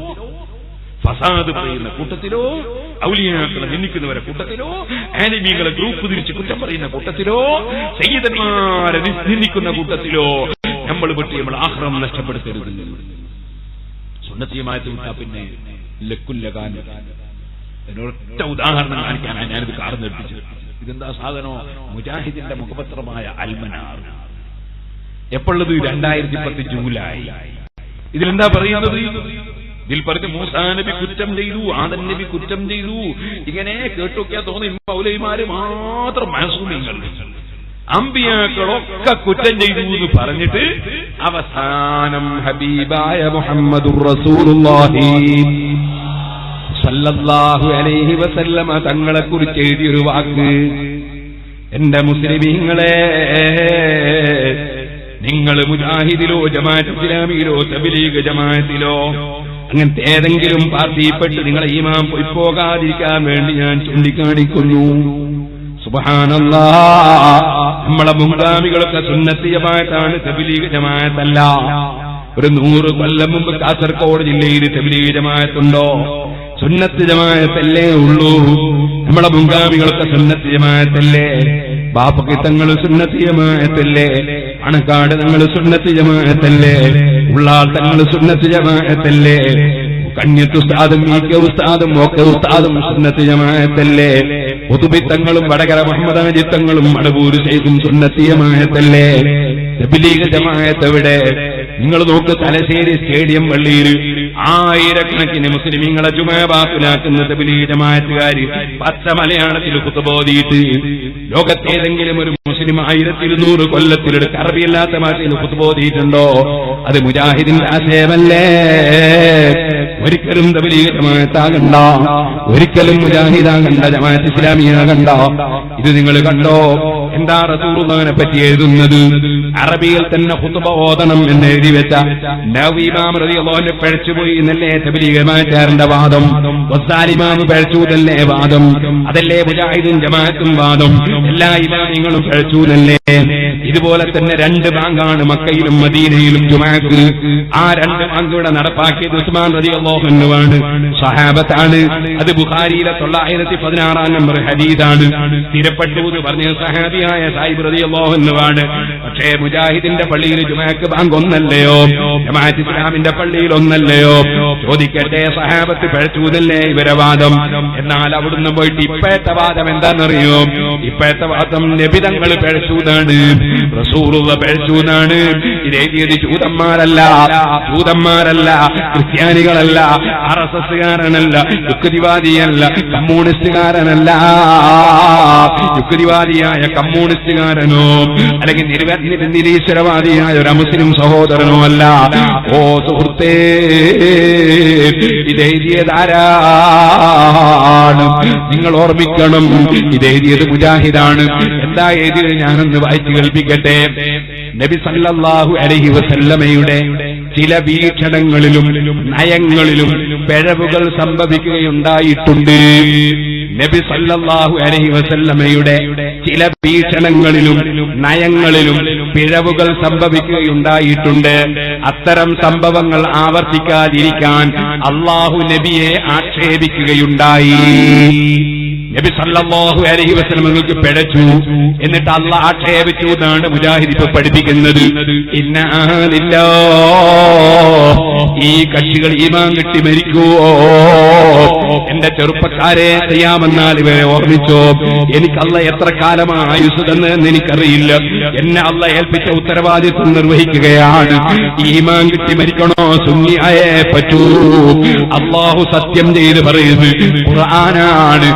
ഫസാദ് പറയുന്ന കൂട്ടത്തിലോ ഔലിയാക്കളെ നിന്ദിക്കുന്നവരെ കൂട്ടത്തിലോ ആലിമീങ്ങളെ ഗ്രൂപ്പ് തിരിച്ച് കുറ്റം പറയുന്ന കൂട്ടത്തിലോ സയ്യിദന്മാരെ നിന്ദിക്കുന്ന കൂട്ടത്തിലോ നമ്മൾ പെട്ടി നമ്മൾ ആഖിറം നഷ്ടപ്പെടുത്തരുത്. സുന്നത്തിയുമായിട്ട് വിട്ടാ പിന്നെ ലക്കുല്ലകാൻ. ഒരൊറ്റ ഉദാഹരണം കാണിക്കാനാണ് ഞാനിത് കാർന്നെടുപ്പിച്ചത്. ഇതെന്താ സാധനോ? മുജാഹിദിന്റെ മുഖപത്രമായ അൽമനാർ. എപ്പോഴത്? 2010 ജൂലൈ. ഇതിലെന്താ പറയുന്നത്? ഇതിൽ പറഞ്ഞ് മൂസാ നബി കുറ്റം ചെയ്തു, ആദം നബി കുറ്റം ചെയ്തു. ഇങ്ങനെ കേട്ടൊക്കെയാ തോന്നി മൗലവിമാര് മാത്രം മാസൂമിങ്ങൾ, അമ്പിയാക്കളൊക്കെ കുറ്റം ചെയ്തു എന്ന് പറഞ്ഞിട്ട് അവസാനം ഹബീബായ മുഹമ്മദുർ റസൂലുള്ളാഹി സല്ലല്ലാഹു അലൈഹി വസല്ലമ തങ്ങളെ കുറിച്ച് എഴുതിയൊരു വാക്ക്, എന്റെ മുസ്ലിമീങ്ങളെ, നിങ്ങൾ മുജാഹിദിലോ ജമാഅത്ത് ഇസ്ലാമിയിലോ തബ്ലീഗ് ജമാഅത്തിലോ അങ്ങനത്തെ ഏതെങ്കിലും പാർട്ടിയിൽപ്പെട്ട് നിങ്ങളെ ഈമാൻ പോകാതിരിക്കാൻ വേണ്ടി ഞാൻ ചൂണ്ടിക്കാണിക്കുന്നു. സുബ്ഹാനല്ലാഹ്, നമ്മളെ മുൻഗാമികളൊക്കെ സുന്നത്ത് ജമാഅത്താണ്, തബ്ലീഗ് ജമാഅത്തല്ല. ഒരു 100 കൊല്ലം മുമ്പ് കാസർഗോഡ് ജില്ലയിൽ തബ്ലീഗ് ജമാഅത്തുണ്ടോ? സുന്നത്ത് ജമാഅത്തല്ലേ ഉള്ളൂ. നമ്മളെ മുൻഗാമികളൊക്കെ സുന്നത്ത് ജമാഅത്തല്ലേ? ബാപ്പക്ക് തങ്ങൾ സുന്നത്ത് ജമാഅത്തല്ലേ? അണക്കാട് തങ്ങൾ സുന്നത്ത് ജമാഅത്തല്ലേ? ഉള്ളാൾ തങ്ങൾ സുന്നത്ത് ജമാഅത്തല്ലേ? കണ്യത്ത് ഉസ്താദും ഈക്ക ഉസ്താദും ഒക്കെ ഉസ്താദും സുന്നത്ത് ജമാഅത്തല്ലേ? ഉതുബി തങ്ങളും വടകര മുഹമ്മദ് അജിത് തങ്ങളും മടവൂര് ശൈഖും സുന്നത്ത് ജമാഅത്തല്ലേ? തബ്ലീഗ് ജമാഅത്ത് എവിടെ? നിങ്ങൾ നോക്ക്, തലശ്ശേരി സ്റ്റേഡിയം പള്ളിയിൽ ആയിരക്കണക്കിന് മുസ്ലിമീങ്ങളെ ജുമാബാത്തിലാക്കുന്ന തബ്ലീഗ് ജമാഅത്തുകാര് പച്ച മലയാളത്തിൽ ഖുതുബ ഓതിയിട്ട് ലോകത്തേതെങ്കിലും ഒരു മുസ്ലിം 1200 കൊല്ലത്തിലെടുത്ത് അറബിയല്ലാത്ത ഭാഷയിൽ ഖുതുബ ഓതിയിട്ടുണ്ടോ? അത് മുജാഹിദിന്റെ ആശയമല്ലേ? ഒരിക്കലും തബ്ലീഗ് ജമാഅത്താകണ്ട, ഒരിക്കലും മുജാഹിദാകണ്ട, ജമാഅത്ത് ഇസ്ലാമിയാകണ്ട. ഇത് നിങ്ങൾ കണ്ടോ? എന്താ റസൂലുള്ളാഹിനെ പറ്റി എഴുതുന്നത്? അറബിയിൽ തന്നെ ഖുതുബ ഓതണം എന്ന് എഴുതി വെച്ച നവവി ഇമാം റളിയല്ലാഹു അൻഹു പഴച്ചുപോയി എന്നല്ലേ തബ്ലീഗ് ജമാഅത്തുകാരന്റെ വാദം? ഗസാലി ഇമാം പഴച്ചു എന്നല്ലേ വാദം? അതല്ലേ മുജാഹിദും ജമാഅത്തും വാദം? എല്ലാ ഇമാമിങ്ങളും പഴച്ചു എന്നല്ലേ? ഇതുപോലെ തന്നെ 2 ബാങ്കാണ് മക്കയിലും മദീനയിലും ജുമാഅത്ത്. ആ 2 ബാങ്ക് ഇവിടെ നടപ്പാക്കിയത് ഉസ്മാൻ റളിയല്ലാഹു അൻഹുവാണ്, സഹാബത്താണ്. അത് ബുഖാരിയിലെ 916 നമ്പർ ഹദീസാണ്. സ്ഥിരപ്പെട്ടു എന്ന് പറഞ്ഞ സഹാബിയായ സാഹിബ് റളിയല്ലാഹു അൻഹുവാണ്. പക്ഷേ മുജാഹിദിന്റെ പള്ളിയിൽ ജുമാഅത്ത് ബാങ്ക് ഒന്നല്ലയോ? ജമാഅത്ത് ഇസ്ലാമിന്റെ പള്ളിയിൽ ഒന്നല്ലയോ? ചോദിക്കട്ടെ, സഹാബത്ത് പഴച്ചൂതല്ലേ ഇവരെ വാദം? എന്നാൽ അവിടുന്ന് പോയിട്ട് ഇപ്പോഴത്തെ വാദം എന്താണെന്നറിയോ? ഇപ്പോഴത്തെ വാദം നബിതങ്ങൾ പിഴച്ചൂന്നാണ്, റസൂലുള്ള പിഴച്ചൂന്നാണ്. ഇതെഴുതിയത് ജൂതന്മാരല്ല, ക്രിസ്ത്യാനികളല്ല, RSSകാരനല്ല, യുക്തിവാദിയല്ല, കമ്മ്യൂണിസ്റ്റുകാരനല്ല. യുക്തിവാദിയായ കമ്മ്യൂണിസ്റ്റുകാരനോ അല്ലെങ്കിൽ നിരീശ്വരവാദിയായ ഒരു മുസ്ലിം സഹോദരനോ അല്ല. ഓ സുഹൃത്തേ, ഇതെഴുതിയതാരാണ്? നിങ്ങൾ ഓർമ്മിക്കണം, ഇതെഴുതിയത് മുജാഹിദാണ്. എന്താ എഴുതിയത്? ഞാനൊന്ന് വായിച്ചു കേൾപ്പിക്കട്ടെ. നബി സല്ലല്ലാഹു അലൈഹി വസല്ലമയുടെ ചില വീക്ഷണങ്ങളിലും നയങ്ങളിലും പിഴവുകൾ സംഭവിക്കുകയുണ്ടായിട്ടുണ്ട്. നബി സല്ലല്ലാഹു അലൈഹി വസല്ലമയുടെ ചില വീക്ഷണങ്ങളിലും നയങ്ങളിലും പിഴവുകൾ സംഭവിക്കുകയുണ്ടായിട്ടുണ്ട്. അത്തരം സംഭവങ്ങൾ ആവർത്തിക്കാതിരിക്കാൻ അല്ലാഹു നബിയെ ആക്ഷേപിക്കുകയുണ്ടായി. നബി സല്ലല്ലാഹു അലൈഹി വസല്ലമക്ക് പിഴച്ചു, എന്നിട്ട് അല്ലാഹു ആക്ഷേപിച്ചു എന്നാണ് മുജാഹിദ് ഇപ്പൊ പഠിപ്പിക്കുന്നത്. ഇന്നാ ലില്ലാഹ്, ഈ കക്ഷികൾ ഈമാൻ കിട്ടി മരിക്കുവോ? എന്റെ ചെറുപ്പക്കാരെ, ചെയ്യാമെന്നാൽ ഇവരെ ഓർമ്മിച്ചോ. എനിക്ക് അല്ലാഹ് എത്ര കാലമാണ് ആയുസ് തന്നതെന്ന് എനിക്കറിയില്ല. എന്നെ അല്ലാഹ് ഏൽപ്പിച്ച ഉത്തരവാദിത്വം നിർവഹിക്കുകയാണ്. ഈമാൻ കിട്ടി മരിക്കണോ? സുന്നിയായേ പറ്റൂ. അല്ലാഹു സത്യം ചെയ്ത് പറയുന്നത് ഖുർആനാണ്.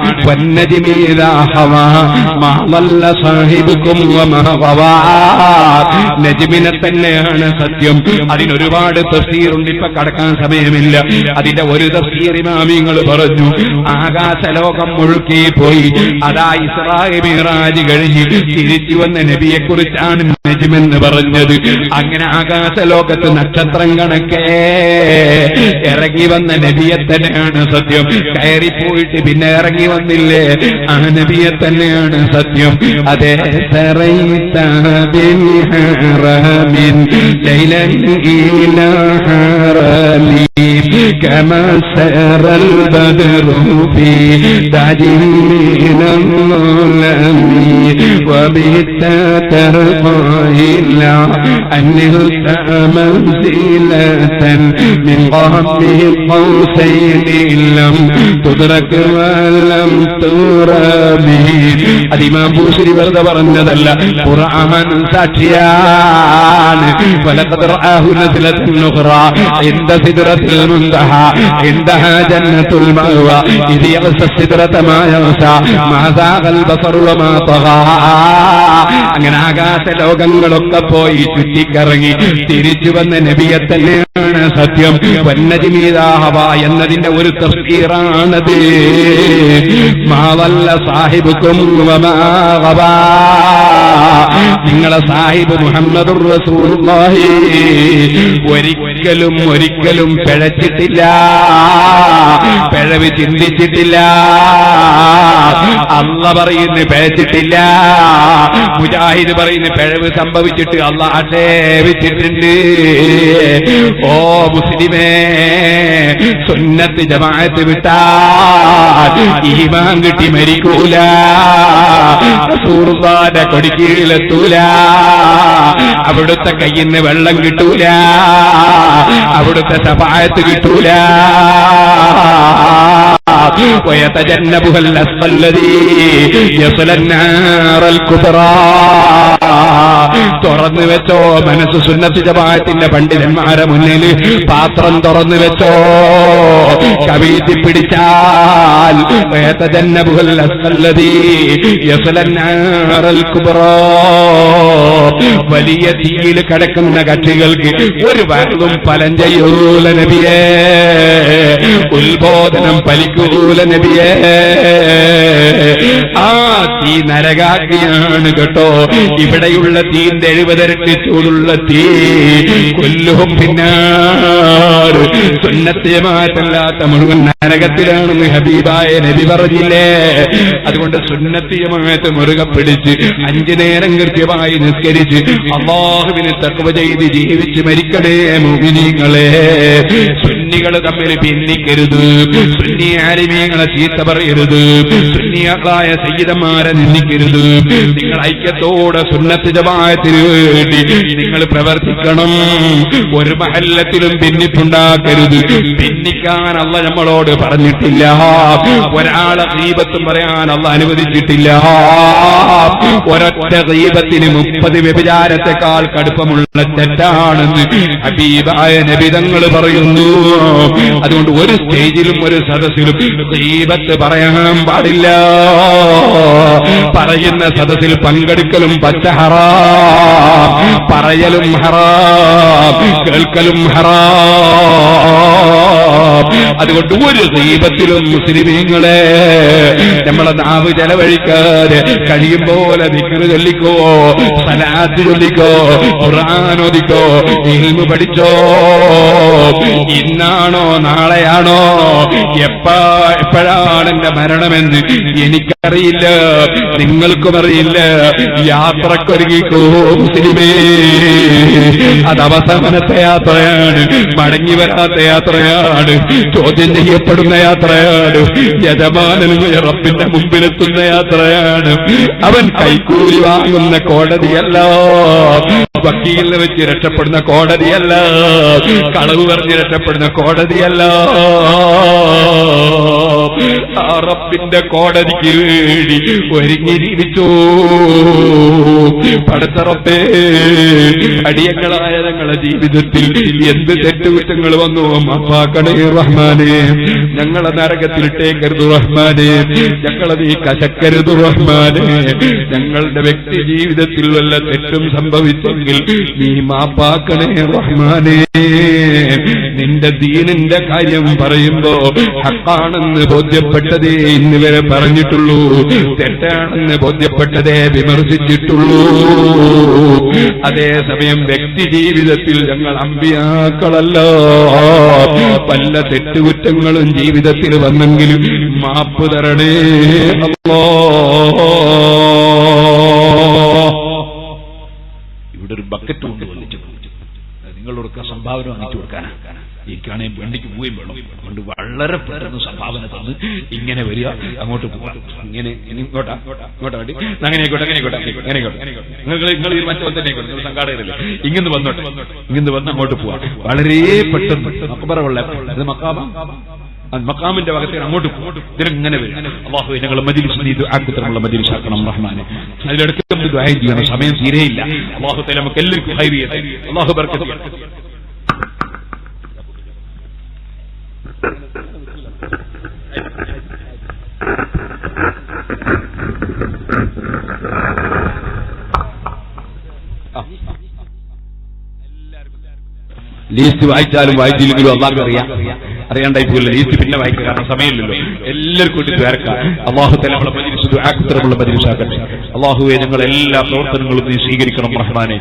നജ്മിനെ തന്നെയാണ് സത്യം. അതിനൊരുപാട് തഫ്സീറുണ്ട്, ഇപ്പൊ കടക്കാൻ സമയമില്ല. അതിന്റെ ഒരു തഫ്സീർ ഇമാമിങ്ങൾ പറഞ്ഞു, ആകാശലോകം മുഴുക്കി പോയി, അതാ ഇസ്രാ മിഅ്റാജ് കഴിഞ്ഞ് തിരിച്ചു വന്ന നബിയെ കുറിച്ചാണ് നജ്മെന്ന് പറഞ്ഞത്. അങ്ങനെ ആകാശലോകത്ത് നക്ഷത്രം കണക്കേ ഇറങ്ങി വന്ന നബിയെ തന്നെയാണ് സത്യം. കയറിപ്പോയിട്ട് പിന്നെ ഇറങ്ങി വന്നില്ലേ, ആ നബിയെ തന്നെയാണ് സത്യം. അതേ സറൈത ബിൽ ഹറമിൻ ലൈലൻ ഇലാ ഹറമി കമാ സറൽ ബദ്റു ഫീ ദാജിൻ മിനൽ ളമി വബിത തർഖയില അന്നിൽ തമസിലതൻ മിൻ ഖഹമി ഖൗസൈൻ ലം തുദ്റക വലം തുറബി. അത് ഇമാം ബൂസരി വെറുതെ പറഞ്ഞതല്ല, ഖുർആൻ സാക്ഷിയാണ്. വലഖദ് റആഹു നസ്ലതൻ ഉഖ്റാ ഇൻദ സിദ്റത്തിൽ മുൻതഹ ഇൻദഹാ ജന്നത്തുൽ മഅവ ഇദ് യഗ്ശ സിദ്റത മാ യഗ്ശാ മാ സാഖൽ ബസറു വമാ തഗാ. അങ്ങനെ ആകാശ ലോകങ്ങളൊക്കെ പോയി ചുറ്റിക്കറങ്ങി തിരിച്ചു വന്ന നബിയെ തന്നെയാണ് സത്യം. വന്നജ്മി ഇദാ ഹവാ എന്നതിന്റെ ഒരു തഫ്സീറാണത്. മാ വല്ല സാഹിബുക്കും വമാ ഗവാ, നിങ്ങളെ സാഹിബ് മുഹമ്മദുർ റസൂലുള്ളാഹി ഒരിക്കലും പിഴച്ചിട്ടില്ല, പിഴവ് ചിന്തിച്ചിട്ടില്ല. അല്ലാഹ് പറയുന്നു പിഴച്ചിട്ടില്ല. മുജാഹിദ് പറയുന്നു പിഴവ് സംഭവിച്ചിട്ട് അല്ലാഹ് ആക്ഷേപിച്ചിട്ടുണ്ട്. ഓ മുസ്ലിമേ, സുന്നത്ത് ജമാഅത്ത് വിട്ടാൽ ഈമാൻ കിട്ടി മരിക്കൂല, റസൂലുള്ളാഹിന്റെ കൊടിക്കീഴിലെത്തൂല, അവിടുത്തെ കയ്യിൽ നിന്ന് വെള്ളം കിട്ടൂല, അവിടുത്തെ ശഫാഅത്ത് കിട്ടൂല. ويتجنبها الأشقى الذي يصلى النار الكبرى. തുറന്നു വെച്ചോ മനസ്സ്, സുന്നത്ത് ജമാഅത്തിന്റെ പണ്ഡിതന്മാരെ മുന്നിൽ പാത്രം തുറന്നു വെച്ചോ. കവിതി പിടിച്ചാൽ ويتجنبها الأشقى الذي يصلى النار الكبرى. വലിയ തീയിൽ കിടക്കുന്ന കക്ഷികൾക്ക് ഒരു വാക്കും ഫലം ചെയ്യൂല നബിയേ, ഉത്ബോധനം ഫലിക്കൂല നബിയേ. ആ തീ നരകാഗ്നിയാണ് കേട്ടോ. ഇവിടെയുള്ള തീന്റെ 70 ഇരട്ടി ചൂടുള്ള തീ. കൊല്ലുഹും പിന്നാർ, സുന്നത്ത് ജമാഅത്തല്ലാത്ത മുഴുവൻ നരകത്തിലാണെന്ന് ഹബീബായ നബി പറഞ്ഞില്ലേ. അതുകൊണ്ട് സുന്നത്ത് ജമാഅത്ത് മുറുകെ പിടിച്ച് 5 നേരം കൃത്യമായി നിസ്കരിച്ച് അല്ലാഹുവിനെ തഖ്വ ചെയ്ത് ജീവിച്ച് മരിക്കണേ മുഅ്മിനീങ്ങളെ. സുന്നികൾ തമ്മിൽ ഭിന്നിക്കരുത്, സുന്നി ആലിമീങ്ങളെ ചീത്ത പറയരുത്, സുന്നികളായ സയ്യിദന്മാരെ നിന്ദിക്കരുത്. നിങ്ങൾ ഐക്യത്തോടെ സുന്നത്ത് ജമാഅത്തിന് വേണ്ടി നിങ്ങൾ പ്രവർത്തിക്കണം. ഒരു മഹല്ലത്തിലും ഭിന്നിപ്പുണ്ടാക്കരുത്. ഭിന്നിക്കാൻ അല്ലാഹു നമ്മളോട് പറഞ്ഞിട്ടില്ല. ഒരാളെ ഗീബത്തും പറയാൻ അല്ലാഹു അനുവദിച്ചിട്ടില്ല. ഒരൊറ്റ ഗീബത്തിന് 30 വ്യഭിചാരത്തെക്കാൾ കടുപ്പമുള്ള തെറ്റാണെന്ന് ഹബീബായ നബി തങ്ങൾ പറയുന്നു. അതുകൊണ്ട് ഒരു സ്റ്റേജിലും ഒരു സദസ്സിലും ഗീബത്ത് പറയാൻ പാടില്ല. പറയുന്ന സദസ്സിൽ പങ്കെടുക്കലും പച്ച ഹറാം, പറയലും ഹറാം, കേൾക്കലും ഹറാം. അതുകൊണ്ട് ഒരു ഗീബത്തിലും മുസ്ലിമീങ്ങളെ നമ്മളെ നാവ് ചെലവഴിക്കാതെ കഴിയും പോലെ ദിക്ർ ചൊല്ലിക്കോ, സലാത്ത് ചൊല്ലിക്കോ, ഖുർആൻ ഓതിക്കോ, ഇൽമു പഠിച്ചോ. ഇന്നാണോ നാളെയാണോ എപ്പോഴാണ് എന്റെ മരണമെന്ന് എനിക്കറിയില്ല, നിങ്ങൾക്കും അറിയില്ല. യാത്രക്കൊരുങ്ങിക്കോ മുസ്ലിമേ. അത് അവസാനത്തെ യാത്രയാണ്, മടങ്ങി വരാത്ത യാത്രയാണ്, ചോദ്യം ചെയ്യപ്പെടുന്ന യാത്രയാണ്, യജമാനനുമായ റബ്ബിന്റെ മുമ്പിലെത്തുന്ന യാത്രയാണ്. അവൻ കൈക്കൂലി വാങ്ങുന്ന കോടതിയല്ല, വക്കീലിനെ വെച്ച് രക്ഷപ്പെടുന്ന കോടതിയല്ല, കളവ് പറഞ്ഞ് രക്ഷപ്പെടുന്ന കോടതിയല്ല. ആ റബ്ബിന്റെ കോടതിക്ക് വേണ്ടി ഒരുങ്ങി ജീവിച്ചു. പടച്ച റബ്ബേ, അടിയങ്ങളായ ഞങ്ങളുടെ ജീവിതത്തിൽ എന്ത് തെറ്റുകുറ്റങ്ങൾ വന്നു മാപ്പാക്കണേ റഹ്മാനേ. ഞങ്ങളെ നരകത്തിലിട്ടേക്കരുത് റഹ്മാനേ, ഞങ്ങളെ നീ കശക്കരുത് റഹ്മാനേ. ഞങ്ങളുടെ വ്യക്തി ജീവിതത്തിൽ വല്ല തെറ്റും സംഭവിച്ചെങ്കിൽ നീ മാപ്പാക്കണേ റഹ്മാനേ. നിന്റെ ദീനിന്റെ കാര്യം പറയുമ്പോ ഹക്കാണെന്ന് ബോധ്യപ്പെട്ടതേ ഇന്ന് വരെ പറഞ്ഞിട്ടുള്ളൂ, തെറ്റാണെന്ന് ബോധ്യപ്പെട്ടതേ വിമർശിച്ചിട്ടുള്ളൂ. അതേസമയം വ്യക്തി ജീവിതത്തിൽ ഞങ്ങൾ അമ്പിയാക്കളല്ല. പല തെറ്റുകുറ്റങ്ങളും ജീവിതത്തിൽ വന്നെങ്കിലും മാപ്പ് തരണേ അല്ലാഹ്. ഇവിടെ ഒരു ബക്കറ്റ് കൊണ്ട് വന്നിട്ട് നിങ്ങളോടൊക്കെ സംഭാവന വാങ്ങിച്ചു കൊടുക്കാനാണ്. എനിക്കാണെങ്കിൽ വണ്ടിക്ക് പോവുകയും വേണം. അതുകൊണ്ട് വളരെ പെട്ടെന്ന് സംഭാവന തന്ന് ഇങ്ങനെ വരിക, അങ്ങോട്ട് പോവാം. ഇങ്ങനെ ഇങ്ങോട്ടാ വേണ്ടി അങ്ങനെ ആയിക്കോട്ടെ, അങ്ങനെ ആയിക്കോട്ടെ, അങ്ങനെ ആയിക്കോട്ടെ. നിങ്ങൾ ഈ മറ്റേ തന്നെ ആയിക്കോട്ടെ, നിങ്ങൾ സംഘാടകരല്ലേ, ഇങ്ങനെ വന്നോട്ടെ, ഇങ്ങനെ വന്ന് അങ്ങോട്ട് പോവാം. വളരെ പെട്ടെന്ന് മക്കബറ ഇത് മക്കാമിന്റെ ഭാഗത്തേക്ക് അങ്ങോട്ട് ഇതിങ്ങനെ വരും. അല്ലാഹു ഞങ്ങൾ മജ്ലിസ് നീ ദുആക്കുള്ള മജ്ലിസ് ആക്കണം റഹ്മാനെ. അതിലെടുത്ത് ദുആ ചെയ്യണം, സമയം തീരെയില്ല. അല്ലാഹു തആല നമുക്ക് എല്ലാവർക്കും ഖൈർ ചെയ്യട്ടെ. അല്ലാഹു ബർക്കത്ത് ചെയ്യട്ടെ. ലീസ്റ്റ് വായിച്ചാലും വായിച്ചില്ലെങ്കിലും അള്ളാഹ്ക്ക് അറിയാണ്ടായി പോകില്ല. ലീസ്റ്റ് പിന്നെ വായിക്കുക, കാരണം സമയമില്ലല്ലോ. എല്ലാവർക്കും വേണ്ടി ദ്വാരക്കാം. അല്ലാഹു തആല നമ്മളെ മജ്ലിസ് ദുആക്കുള്ള മജ്ലിസ് ആക്കട്ടെ. അല്ലാഹുവേ ഞങ്ങൾ എല്ലാ പ്രവർത്തനങ്ങളും നീ സ്വീകരിക്കണം റഹ്മാനെ.